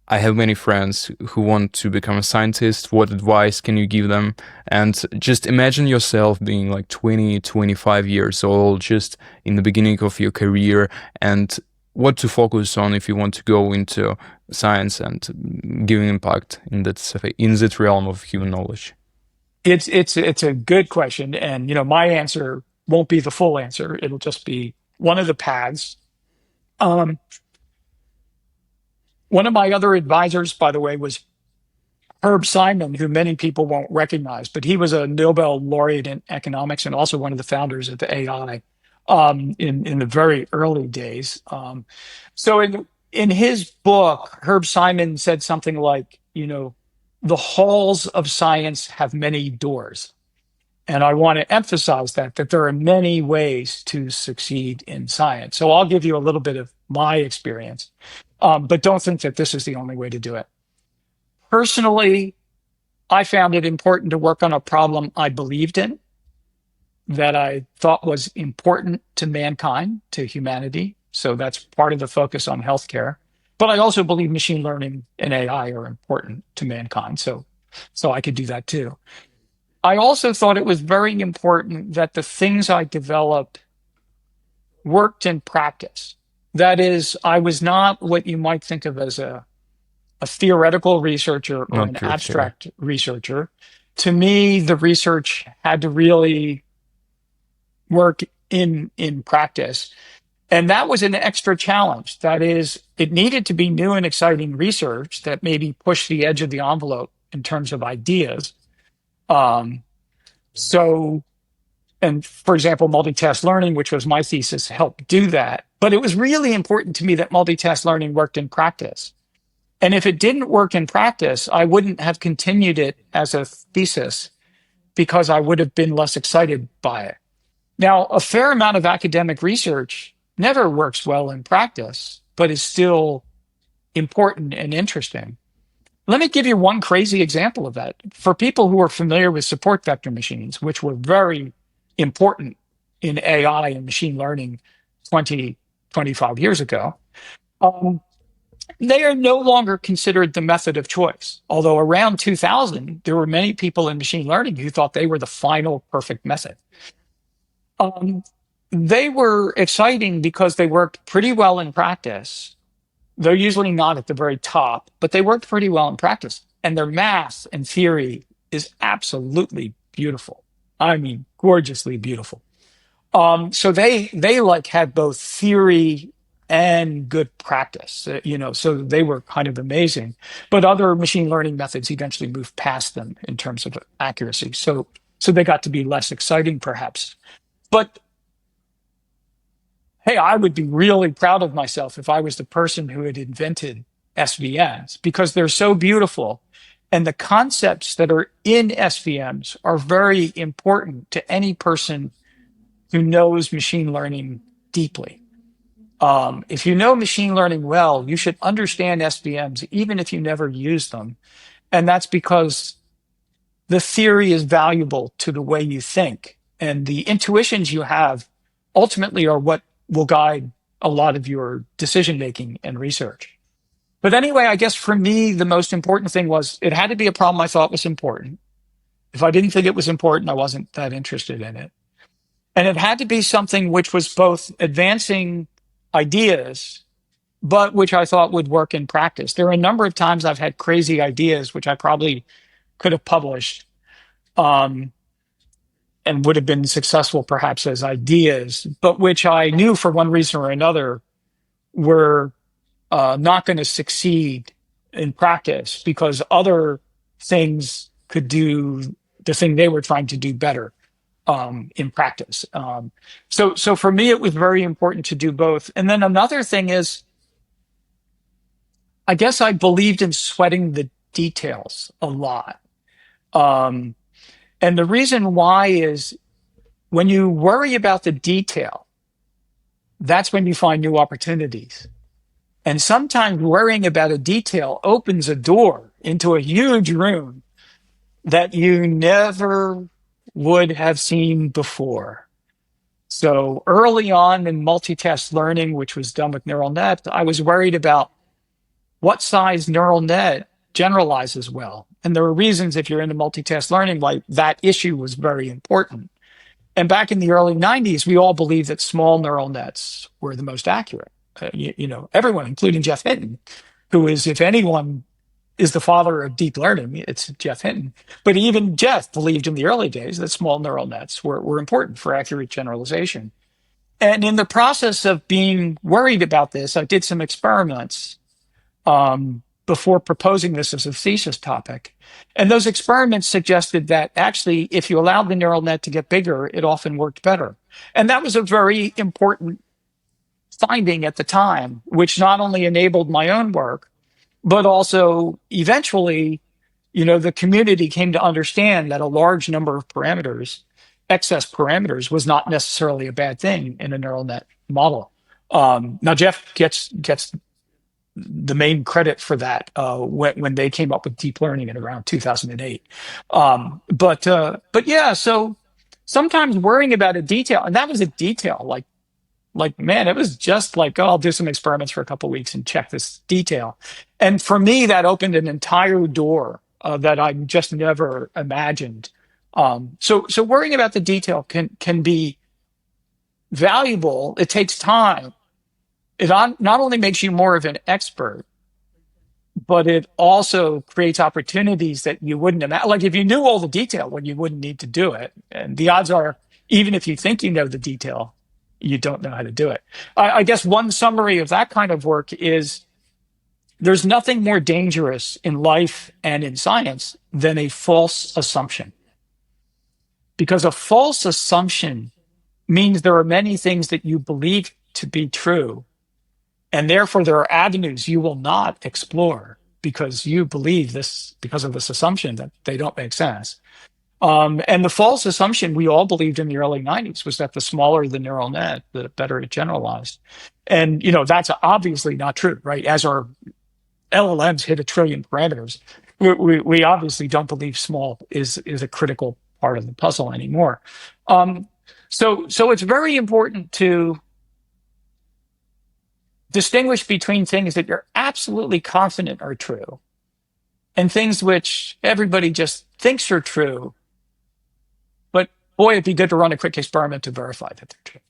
Speaker 1: I have many friends who want to become a scientist. What advice can you give them? And just imagine yourself being like 20, 25 years old, just in the beginning of your career, and what to focus on if you want to go into science and giving impact in that realm of human knowledge.
Speaker 2: It's a good question, and my answer won't be the full answer. It'll just be one of the paths. Um, One of my other advisors, by the way, was Herb Simon, who many people won't recognize, but he was a Nobel laureate in economics and also one of the founders of the AI, in the very early days. So in his book, Herb Simon said something like, the halls of science have many doors. And I want to emphasize that there are many ways to succeed in science. So I'll give you a little bit of my experience, but don't think that this is the only way to do it. Personally, I found it important to work on a problem I believed in, that I thought was important to mankind, to humanity. So that's part of the focus on healthcare. But I also believe machine learning and AI are important to mankind. So I could do that too. I also thought it was very important that the things I developed worked in practice. That is, I was not what you might think of as a theoretical researcher or
Speaker 1: Not
Speaker 2: an
Speaker 1: pure theory.
Speaker 2: abstract researcher. To me, the research had to really work in practice. And that was an extra challenge. That is, it needed to be new and exciting research that maybe pushed the edge of the envelope in terms of ideas. Um, so, and for example, multitask learning, which was my thesis, helped do that. But it was really important to me that multitask learning worked in practice. And if it didn't work in practice, I wouldn't have continued it as a thesis because I would have been less excited by it. Now, a fair amount of academic research never works well in practice, but is still important and interesting. Let me give you one crazy example of that. For people who are familiar with support vector machines, which were very important in AI and machine learning 20, 25 years ago, they are no longer considered the method of choice. Although around 2000, there were many people in machine learning who thought they were the final perfect method. They were exciting because they worked pretty well in practice, They're usually not at the very top, but they work pretty well in practice. And their math and theory is absolutely beautiful. I mean, gorgeously beautiful. So they like had both theory and good practice, so they were kind of amazing. But other machine learning methods eventually moved past them in terms of accuracy. So they got to be less exciting, perhaps. But hey, I would be really proud of myself if I was the person who had invented SVMs because they're so beautiful. And the concepts that are in SVMs are very important to any person who knows machine learning deeply. If you know machine learning well, you should understand SVMs, even if you never use them. And that's because the theory is valuable to the way you think. And the intuitions you have ultimately are what will guide a lot of your decision making and research. But anyway, I guess for me, the most important thing was it had to be a problem I thought was important. If I didn't think it was important, I wasn't that interested in it. And it had to be something which was both advancing ideas, but which I thought would work in practice. There are a number of times I've had crazy ideas, which I probably could have published um, and would have been successful perhaps as ideas, but which I knew for one reason or another were not going to succeed in practice because other things could do the thing they were trying to do better in practice. So for me, it was very important to do both. And then another thing is, I guess I believed in sweating the details a lot. Um, and the reason why is when you worry about the detail, that's when you find new opportunities. And sometimes worrying about a detail opens a door into a huge room that you never would have seen before. So early on in multitask learning, which was done with neural net, I was worried about what size neural net generalizes well. And there are reasons if you're into multitask learning, why that issue was very important. And back in the early 90s, we all believed that small neural nets were the most accurate. Everyone, including Jeff Hinton, who is, if anyone is the father of deep learning, it's Jeff Hinton. But even Jeff believed in the early days that small neural nets were important for accurate generalization. And in the process of being worried about this, I did some experiments before proposing this as a thesis topic. And those experiments suggested that actually, if you allowed the neural net to get bigger, it often worked better. And that was a very important finding at the time, which not only enabled my own work, but also eventually, the community came to understand that a large number of parameters, excess parameters, was not necessarily a bad thing in a neural net model. Now Jeff gets the main credit for that when they came up with deep learning in around 2008. But yeah, so sometimes worrying about a detail, and that was a detail, like man, it was just like, oh, I'll do some experiments for a couple of weeks and check this detail. And for me, that opened an entire door that I just never imagined. So worrying about the detail can be valuable. It takes time. It not only makes you more of an expert, but it also creates opportunities that you wouldn't imagine. Like if you knew all the detail, well, you wouldn't need to do it. And the odds are, even if you think you know the detail, you don't know how to do it. I guess one summary of that kind of work is there's nothing more dangerous in life and in science than a false assumption. Because a false assumption means there are many things that you believe to be true, and therefore there are avenues you will not explore because you believe this, because of this assumption that they don't make sense. And the false assumption we all believed in the early 90s was that the smaller the neural net, the better it generalized. And, that's obviously not true, right? As our LLMs hit 1 trillion parameters, we obviously don't believe small is a critical part of the puzzle anymore. So it's very important to distinguish between things that you're absolutely confident are true and things which everybody just thinks are true. But boy, it'd be good to run a quick experiment to verify that they're true.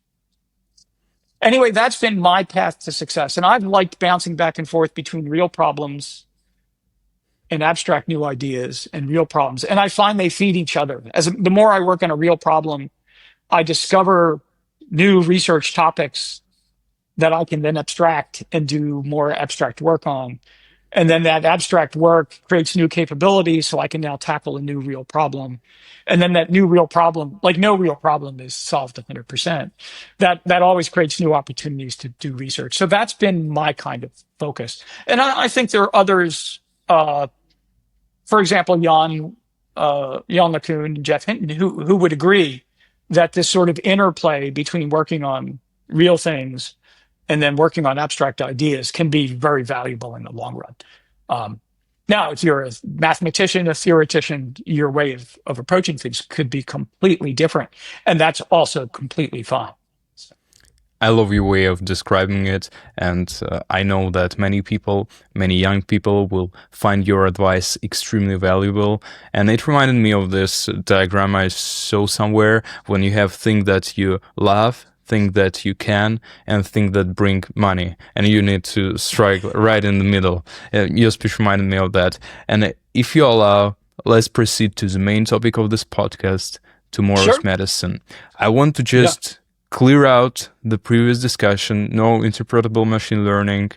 Speaker 2: Anyway, that's been my path to success. And I've liked bouncing back and forth between real problems and abstract new ideas and real problems. And I find they feed each other. The more I work on a real problem, I discover new research topics that I can then abstract and do more abstract work on. And then that abstract work creates new capabilities, so I can now tackle a new real problem. And then that new real problem, like no real problem is solved 100%. That always creates new opportunities to do research. So that's been my kind of focus. And I think there are others, for example, Jan LeCun and Jeff Hinton, who would agree that this sort of interplay between working on real things and then working on abstract ideas can be very valuable in the long run. Um, Now, if you're a mathematician, a theoretician, your way of approaching things could be completely different. And that's also completely fine.
Speaker 1: I love your way of describing it, and I know that many people, many young people, will find your advice extremely valuable. And it reminded me of this diagram I saw somewhere: when you have things that you love, things that you can, and things that bring money, and you need to strike right in the middle. Your speech reminded me of that. And if you allow, let's proceed to the main topic of this podcast: tomorrow's
Speaker 2: Sure.
Speaker 1: medicine. I want to
Speaker 2: Yeah.
Speaker 1: just clear out the previous discussion. No interpretable machine learning,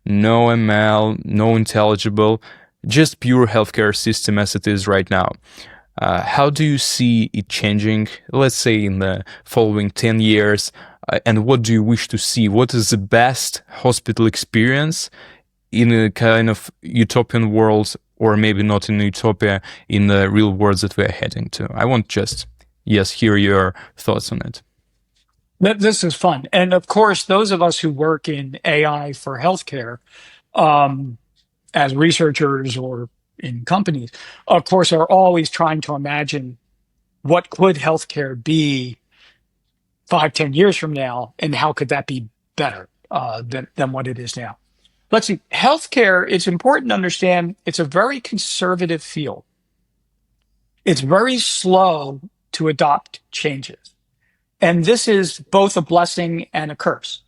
Speaker 1: no ML, no intelligible, just pure healthcare system as it is right now. How do you see it changing, let's say, in the following 10 years? And what do you wish to see? What is the best hospital experience in a kind of utopian world, or maybe not in utopia, in the real world that we're heading to? I want just, yes, hear your thoughts on it.
Speaker 2: This is fun. And of course, those of us who work in AI for healthcare, um, as researchers or in companies, of course, are always trying to imagine what could healthcare be 5, 10 years from now, and how could that be better than what it is now. Let's see, healthcare, it's important to understand it's a very conservative field. It's very slow to adopt changes. And this is both a blessing and a curse.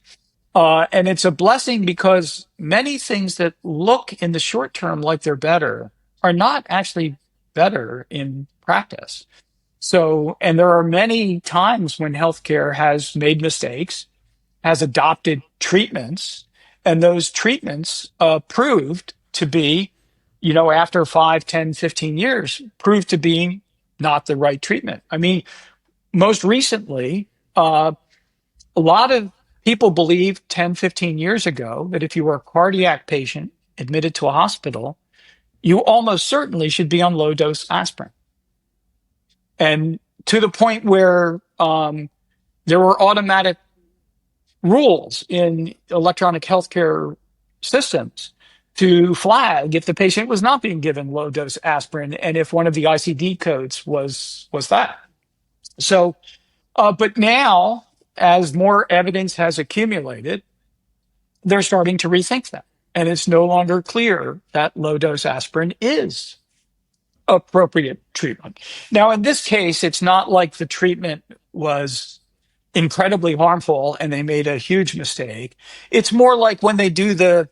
Speaker 2: And it's a blessing because many things that look in the short term like they're better are not actually better in practice. So, and there are many times when healthcare has made mistakes, has adopted treatments, and those treatments proved to be, after 5, 10, 15 years, proved to be not the right treatment. I mean, most recently, a lot of people believed 10, 15 years ago that if you were a cardiac patient admitted to a hospital, you almost certainly should be on low dose aspirin. And to the point where there were automatic rules in electronic healthcare systems to flag if the patient was not being given low dose aspirin and if one of the ICD codes was that. So, but now, as more evidence has accumulated, they're starting to rethink that. And it's no longer clear that low dose aspirin is appropriate treatment. Now, in this case, it's not like the treatment was incredibly harmful and they made a huge mistake. It's more like when they do the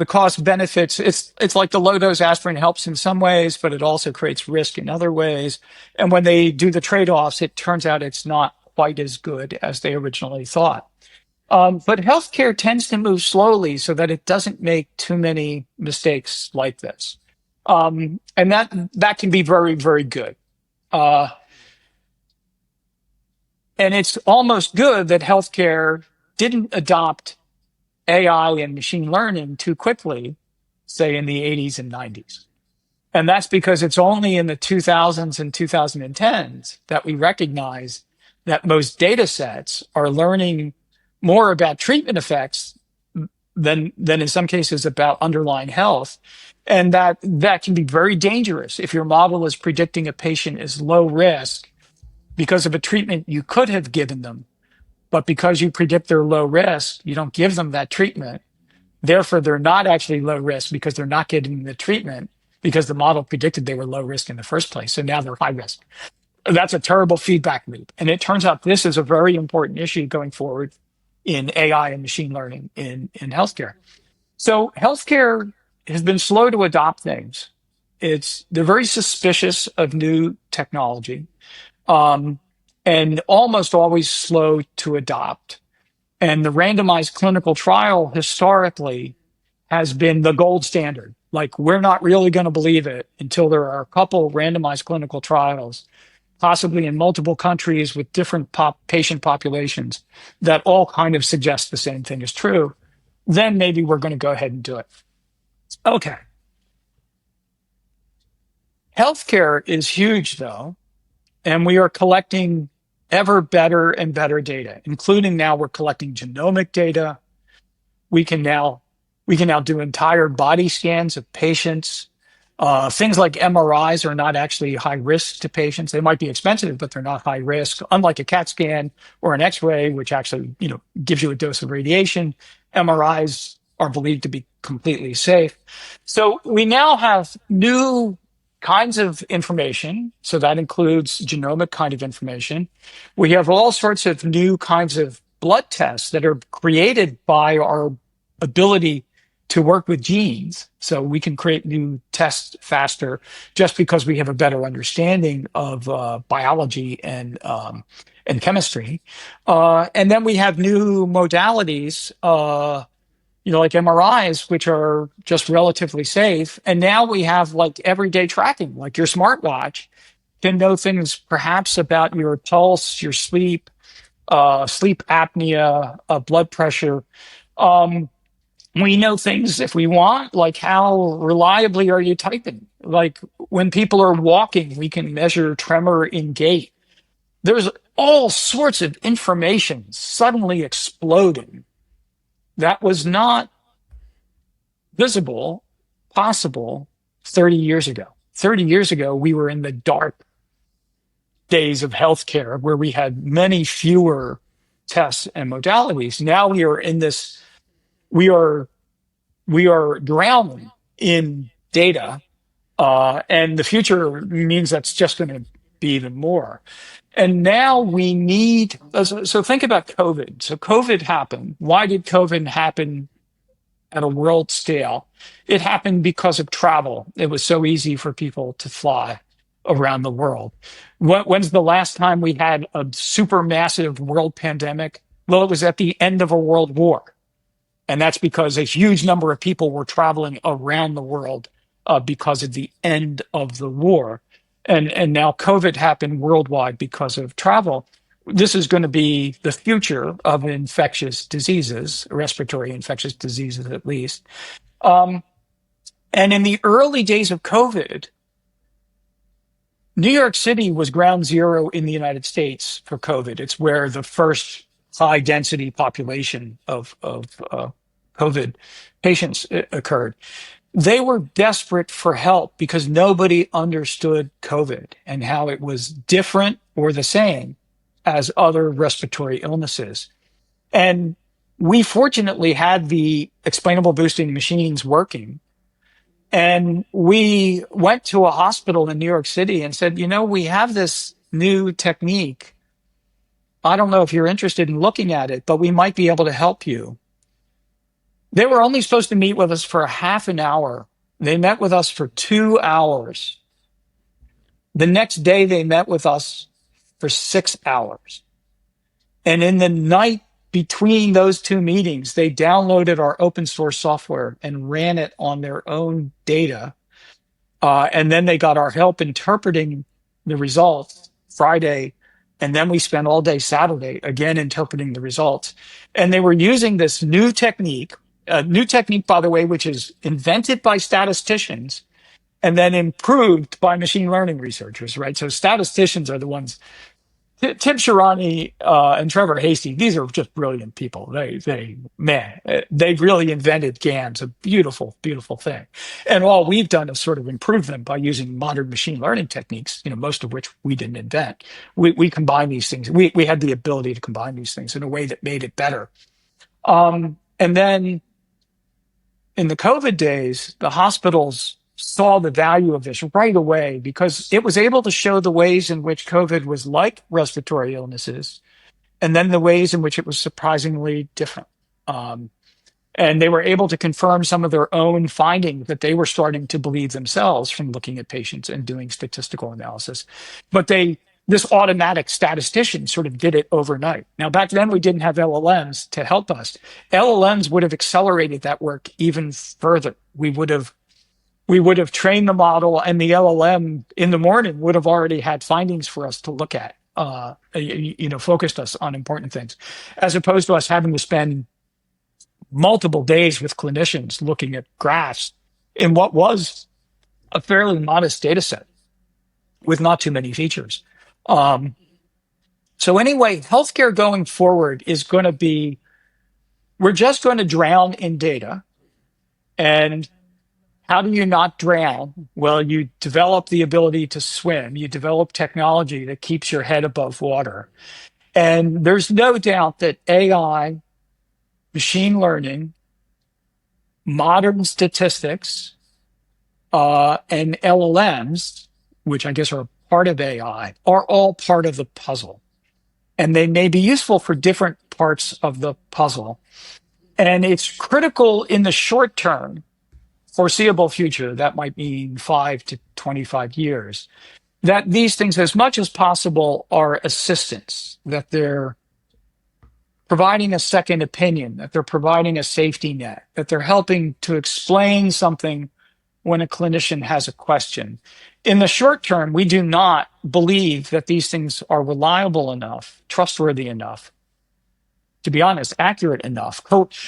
Speaker 2: cost benefits, it's like the low dose aspirin helps in some ways, but it also creates risk in other ways. And when they do the trade-offs, it turns out it's not quite as good as they originally thought. But healthcare tends to move slowly so that it doesn't make too many mistakes like this. And that can be very, very good. Uh, and it's almost good that healthcare didn't adopt AI and machine learning too quickly, say in the 80s and 90s. And that's because it's only in the 2000s and 2010s that we recognize that most data sets are learning more about treatment effects than in some cases about underlying health. And that can be very dangerous if your model is predicting a patient is low risk because of a treatment you could have given them. But because you predict they're low risk, you don't give them that treatment. Therefore, they're not actually low risk because they're not getting the treatment because the model predicted they were low risk in the first place. So now they're high risk. That's a terrible feedback loop. And it turns out this is a very important issue going forward in AI and machine learning in healthcare. So healthcare has been slow to adopt things. They're very suspicious of new technology, um, and almost always slow to adopt. And the randomized clinical trial historically has been the gold standard. Like, we're not really going to believe it until there are a couple randomized clinical trials, possibly in multiple countries with different patient populations, that all kind of suggest the same thing is true. Then maybe we're going to go ahead and do it. Okay. Healthcare is huge, though, and we are collecting ever better and better data, including now we're collecting genomic data. We can now do entire body scans of patients. Things like MRIs are not actually high risk to patients. They might be expensive, but they're not high risk. Unlike a CAT scan or an X-ray, which actually, gives you a dose of radiation, MRIs are believed to be completely safe. So we now have new kinds of information. So that includes genomic kind of information. We have all sorts of new kinds of blood tests that are created by our ability to work with genes. So we can create new tests faster just because we have a better understanding of biology and chemistry. And then we have new modalities, like MRIs, which are just relatively safe. And now we have like everyday tracking, like your smartwatch can know things perhaps about your pulse, your sleep, sleep apnea, blood pressure. We know things if we want, like how reliably are you typing? Like when people are walking, we can measure tremor in gait. There's all sorts of information suddenly exploding that was not visible, possible 30 years ago. 30 years ago, we were in the dark days of healthcare where we had many fewer tests and modalities. Now we are in this, we are drowning in data, and the future means that's just going to be even more. And now we need, so think about COVID. So COVID happened. Why did COVID happen at a world scale? It happened because of travel. It was so easy for people to fly around the world. When's the last time we had a supermassive world pandemic? Well, it was at the end of a world war. And that's because a huge number of people were traveling around the world because of the end of the war. And now COVID happened worldwide because of travel. This is going to be the future of infectious diseases, respiratory infectious diseases at least. And in the early days of COVID, New York City was ground zero in the United States for COVID. It's where the first high density population of COVID patients occurred. They were desperate for help because nobody understood COVID and how it was different or the same as other respiratory illnesses. And we fortunately had the explainable boosting machines working. And we went to a hospital in New York City and said, we have this new technique. I don't know if you're interested in looking at it, but we might be able to help you. They were only supposed to meet with us for a half an hour. They met with us for 2 hours. The next day, they met with us for 6 hours. And in the night between those two meetings, they downloaded our open source software and ran it on their own data. And then they got our help interpreting the results Friday. And then we spent all day Saturday, again, interpreting the results. And they were using this new technique, by the way, which is invented by statisticians and then improved by machine learning researchers, right? So statisticians are the ones. Tim Shirani and Trevor Hasty, these are just brilliant people. They've really invented GANs, a beautiful, beautiful thing. And all we've done is sort of improve them by using modern machine learning techniques, most of which we didn't invent. We combine these things. We had the ability to combine these things in a way that made it better. And then in the COVID days, the hospitals saw the value of this right away because it was able to show the ways in which COVID was like respiratory illnesses and then the ways in which it was surprisingly different. And they were able to confirm some of their own findings that they were starting to believe themselves from looking at patients and doing statistical analysis. But this automatic statistician sort of did it overnight. Now, back then, we didn't have LLMs to help us. LLMs would have accelerated that work even further. We would have trained the model, and the LLM in the morning would have already had findings for us to look at, focused us on important things, as opposed to us having to spend multiple days with clinicians looking at graphs in what was a fairly modest data set with not too many features. So anyway, healthcare going forward is going to be, we're just going to drown in data. And how do you not drown? Well, you develop the ability to swim. You develop technology that keeps your head above water. And there's no doubt that AI, machine learning, modern statistics, and LLMs, which I guess are part of AI, are all part of the puzzle. And they may be useful for different parts of the puzzle. And it's critical in the short term, foreseeable future, that might mean 5 to 25 years, that these things, as much as possible, are assistants, that they're providing a second opinion, that they're providing a safety net, that they're helping to explain something when a clinician has a question. In the short term, we do not believe that these things are reliable enough, trustworthy enough, to be honest, accurate enough,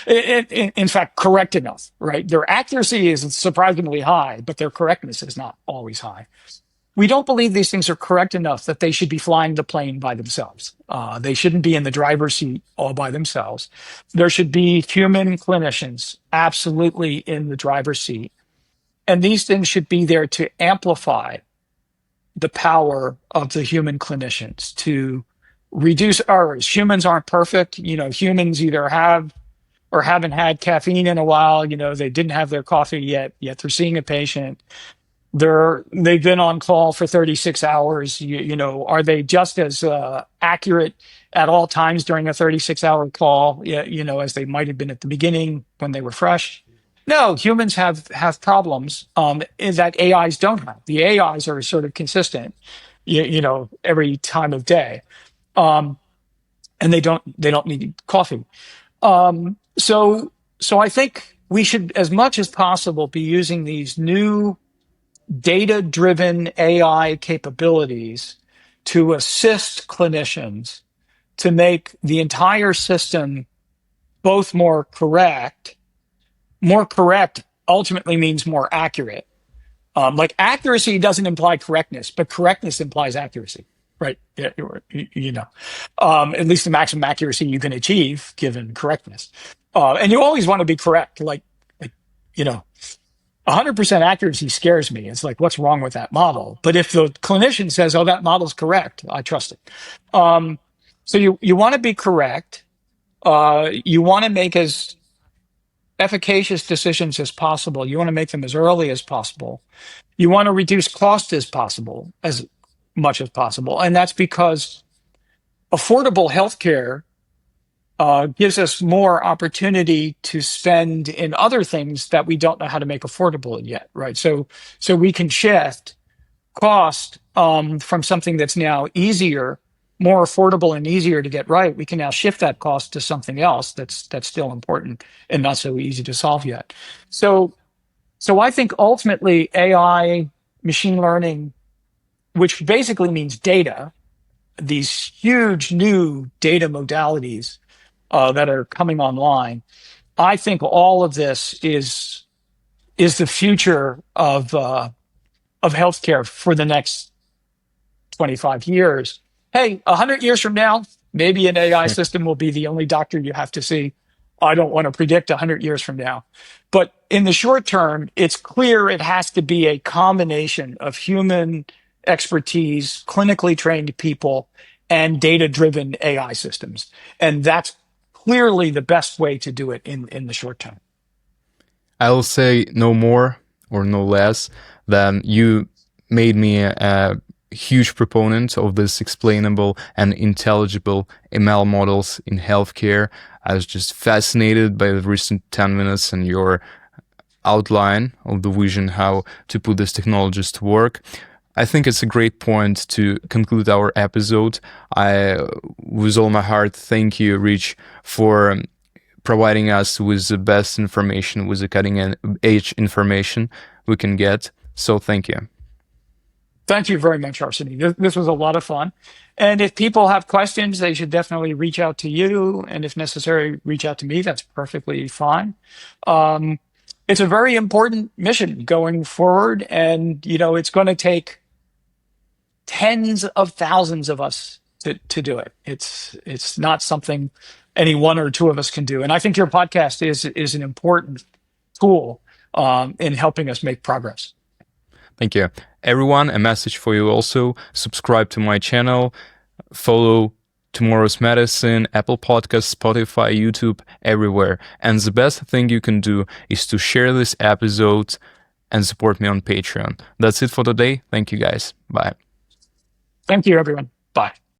Speaker 2: in fact, correct enough, right? Their accuracy is surprisingly high, but their correctness is not always high. We don't believe these things are correct enough that they should be flying the plane by themselves. They shouldn't be in the driver's seat all by themselves. There should be human clinicians absolutely in the driver's seat. And these things should be there to amplify the power of the human clinicians, to reduce errors. Humans aren't perfect. Humans either have or haven't had caffeine in a while. They didn't have their coffee yet they're seeing a patient. They've been on call for 36 hours. Are they just as accurate at all times during a 36-hour call, as they might have been at the beginning when they were fresh? No, humans have problems that AIs don't have. The AIs are sort of consistent, every time of day, and they don't need coffee. So I think we should, as much as possible, be using these new data-driven AI capabilities to assist clinicians to make the entire system both more correct. More correct ultimately means more accurate. Like accuracy doesn't imply correctness, but correctness implies accuracy, right? Yeah, at least the maximum accuracy you can achieve given correctness. And you always want to be correct. 100% accuracy scares me. It's like, what's wrong with that model? But if the clinician says, oh, that model's correct, I trust it. So you want to be correct. You want to make as efficacious decisions as possible. You want to make them as early as possible. You want to reduce cost as much as possible. And that's because affordable healthcare gives us more opportunity to spend in other things that we don't know how to make affordable yet, right? So we can shift cost from something that's now easier, more affordable and easier to get right. We can now shift that cost to something else that's still important and not so easy to solve yet. So I think ultimately AI, machine learning, which basically means data, these huge new data modalities that are coming online, I think all of this is the future of healthcare for the next 25 years. Hey, 100 years from now, maybe an AI system will be the only doctor you have to see. I don't want to predict 100 years from now. But in the short term, it's clear it has to be a combination of human expertise, clinically trained people, and data-driven AI systems. And that's clearly the best way to do it in the short term.
Speaker 1: I will say no more or no less than you made me huge proponent of this explainable and intelligible ML models in healthcare. I was just fascinated by the recent 10 minutes and your outline of the vision how to put these technologies to work. I think it's a great point to conclude our episode. With all my heart, thank you, Rich, for providing us with the best information, with the cutting edge information we can get. So thank you.
Speaker 2: Thank you very much, Arseny. This was a lot of fun. And if people have questions, they should definitely reach out to you. And if necessary, reach out to me. That's perfectly fine. It's a very important mission going forward. And, it's going to take tens of thousands of us to do it. It's not something any one or two of us can do. And I think your podcast is an important tool in helping us make progress.
Speaker 1: Thank you. Everyone, a message for you also. Subscribe to my channel. Follow Tomorrow's Medicine, Apple Podcasts, Spotify, YouTube, everywhere. And the best thing you can do is to share this episode and support me on Patreon. That's it for today. Thank you, guys. Bye.
Speaker 2: Thank you, everyone. Bye.